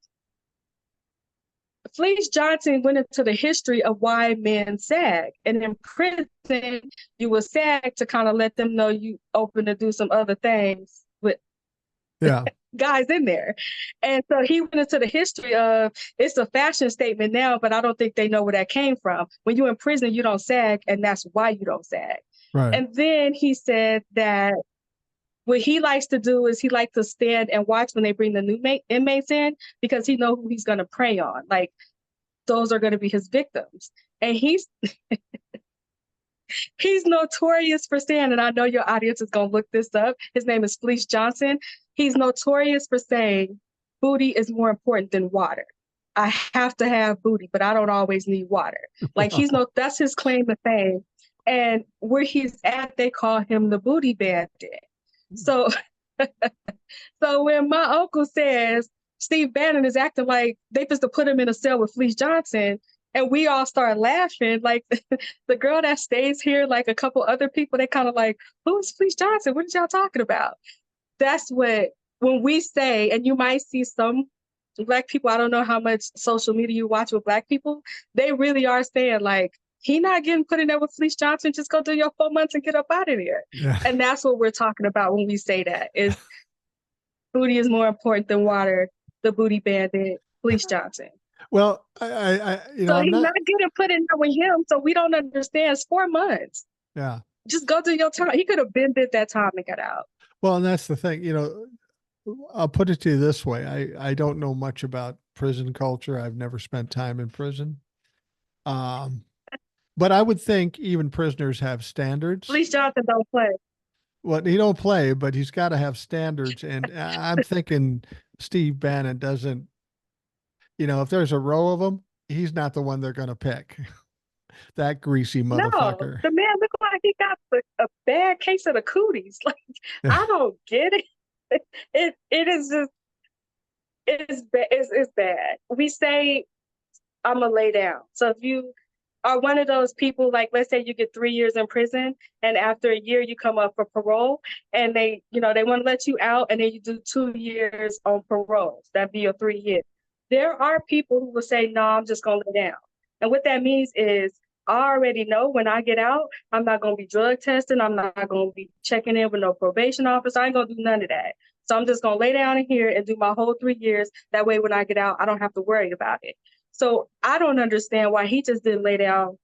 Fleece Johnson went into the history of why men sag. And in prison, you will sag to kind of let them know you open to do some other things with guys in there. And so he went into the history of, it's a fashion statement now, but I don't think they know where that came from. When you're in prison, you don't sag, and that's why you don't sag. Right. And then he said that what he likes to do is he likes to stand and watch when they bring the new inmates in, because he knows who he's going to prey on. Like, those are going to be his victims. And he's notorious for saying, and I know your audience is going to look this up. His name is Fleece Johnson. He's notorious for saying booty is more important than water. I have to have booty, but I don't always need water. Like, that's his claim to fame. And where he's at, they call him the booty bandit. So, so when my uncle says, Steve Bannon is acting like they just to put him in a cell with Felice Johnson. And we all start laughing. Like the girl that stays here, like a couple other people, they kind of like, who's Felice Johnson? What are y'all talking about? That's what, when we say, and you might see some Black people, I don't know how much social media you watch with Black people, they really are saying like, he not getting put in there with Felice Johnson, just go do your 4 months and get up out of there. Yeah. And that's what we're talking about when we say that, is booty is more important than water, the booty bandit, Felice Johnson. Well, So I'm he's not. not getting put in there with him, so we don't understand. It's 4 months. Yeah. Just go do your time. He could have been did that time and got out. Well, and that's the thing, I'll put it to you this way. I don't know much about prison culture. I've never spent time in prison. Um, but I would think even prisoners have standards. Felice Johnson don't play. Well, he don't play, but he's got to have standards. And I'm thinking Steve Bannon doesn't, if there's a row of them, he's not the one they're going to pick. That greasy No, motherfucker. the man looked like he got a bad case of the cooties. Like, I don't get it. It is just, it's bad. We say, I'm gonna lay down. So if you are one of those people, like let's say you get 3 years in prison, and after a year you come up for parole, and they want to let you out, and then you do 2 years on parole. That'd be your 3 years. There are people who will say, no, I'm just gonna lay down. And what that means is, I already know when I get out, I'm not gonna be drug testing. I'm not gonna be checking in with no probation officer. I ain't gonna do none of that. So I'm just gonna lay down in here and do my whole 3 years. That way, when I get out, I don't have to worry about it. So I don't understand why he just didn't lay down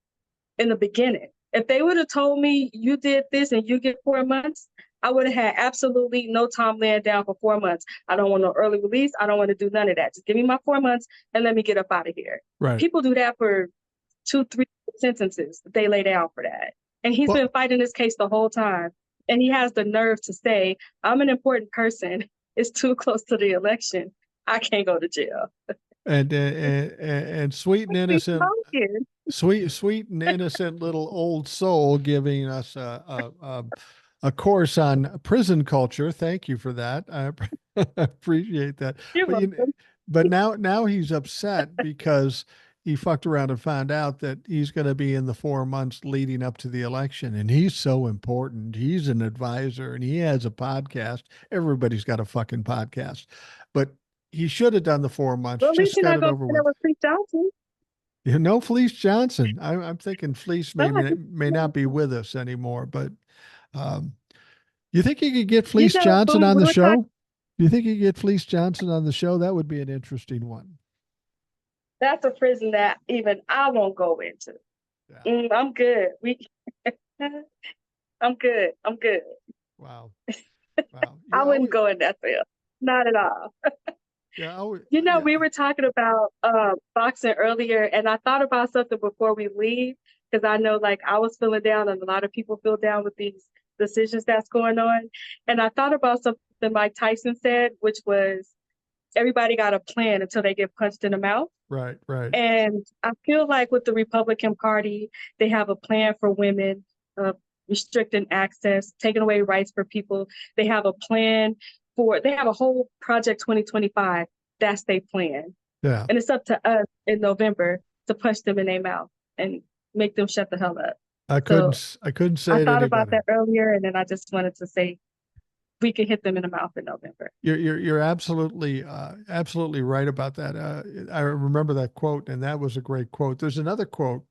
in the beginning. If they would have told me you did this and you get 4 months, I would have had absolutely no time laying down for 4 months. I don't want no early release. I don't want to do none of that. Just give me my 4 months and let me get up out of here. Right. People do that for 2-3 sentences. They lay down for that. And he's been fighting this case the whole time. And he has the nerve to say, I'm an important person. It's too close to the election. I can't go to jail. And sweet and innocent, sweet and innocent little old soul giving us a course on prison culture. Thank you for that. I appreciate that. You're welcome. But now he's upset because he fucked around and found out that he's going to be in the 4 months leading up to the election, and he's so important. He's an advisor, and he has a podcast. Everybody's got a fucking podcast, but he should have done the 4 months. Well, at least just you're got not it going over to with. with Felice Johnson. Felice Johnson. I'm thinking Felice may not be with us anymore, but you think you could get Felice Johnson on the show? You think you could get Felice Johnson on the show? That would be an interesting one. That's a prison that even I won't go into. Yeah. I'm good. I'm good. I'm good. Wow. I wouldn't go in that field. Not at all. Yeah, we were talking about boxing earlier, and I thought about something before we leave, because I know like I was feeling down and a lot of people feel down with these decisions that's going on. And I thought about something Mike Tyson said, which was everybody got a plan until they get punched in the mouth. Right. And I feel like with the Republican Party, they have a plan for women, restricting access, taking away rights for people. They have a plan they have a whole Project 2025. That's their plan. Yeah. And it's up to us in November to punch them in their mouth and make them shut the hell up. I couldn't say I it thought any about better. that earlier, and then I just wanted to say we can hit them in the mouth in November. You're absolutely right about that. I remember that quote, and that was a great quote. There's another quote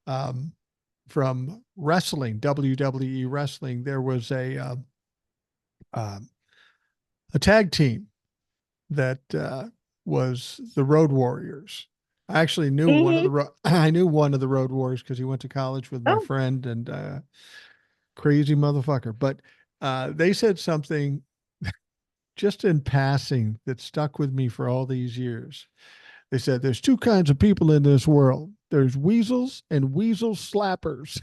from wrestling, WWE wrestling. There was a tag team that was the Road Warriors. I actually knew one of the Road Warriors because he went to college with my friend, and crazy motherfucker. But they said something just in passing that stuck with me for all these years. They said there's two kinds of people in this world. There's weasels and weasel slappers.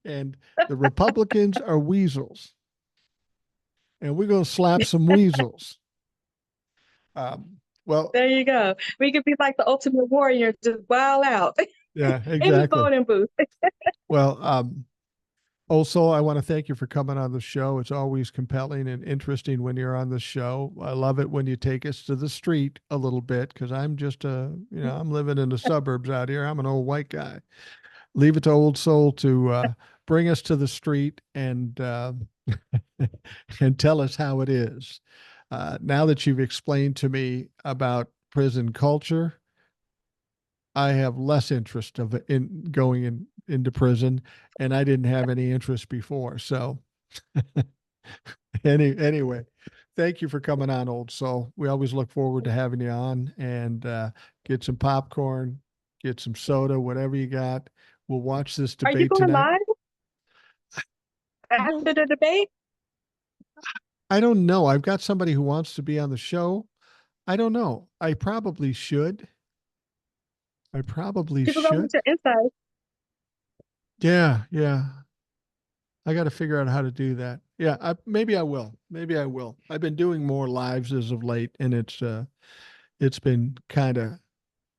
And the Republicans are weasels. And we're going to slap some weasels. Well, there you go. We could be like the Ultimate Warrior, just wild out. Yeah, exactly. In the voting booth. Well, Also, I want to thank you for coming on the show. It's always compelling and interesting when you're on the show. I love it when you take us to the street a little bit because I'm just I'm living in the suburbs out here. I'm an old white guy. Leave it to Old Soul to bring us to the street and and tell us how it is. Now that you've explained to me about prison culture, I have less interest of in going into prison, and I didn't have any interest before. So anyway, thank you for coming on, Old Soul. We always look forward to having you on and get some popcorn, get some soda, whatever you got. We'll watch this Are you debate going tonight. live I don't, after the debate? I don't know. I've got somebody who wants to be on the show. I don't know. I probably should. I probably People gonna should. want your insight. Yeah, yeah. I got to figure out how to do that. Yeah, maybe I will. Maybe I will. I've been doing more lives as of late, and it's been kind of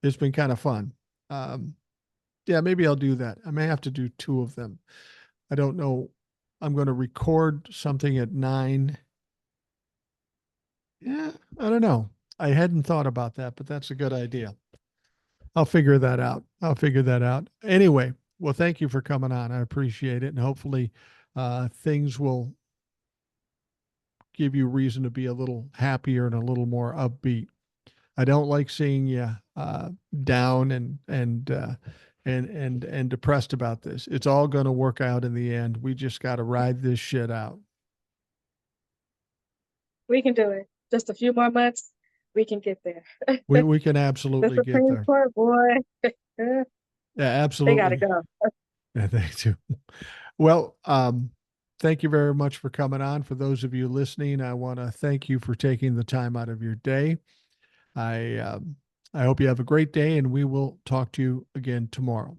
it's been kind of fun. Um, yeah, maybe I'll do that. I may have to do two of them. I don't know. I'm going to record something at 9. Yeah, I don't know. I hadn't thought about that, but that's a good idea. I'll figure that out. I'll figure that out. Anyway, well, thank you for coming on. I appreciate it, and hopefully, things will give you reason to be a little happier and a little more upbeat. I don't like seeing you down and depressed about this. It's all going to work out in the end. We just got to ride this shit out. We can do it. Just a few more months, we can get there. We can The absolutely get Supreme there. Court, boy, Yeah, they gotta absolutely. go. Yeah, thank you. Well, thank you very much for coming on. For those of you listening, I want to thank you for taking the time out of your day. I um, I hope you have a great day, and we will talk to you again tomorrow.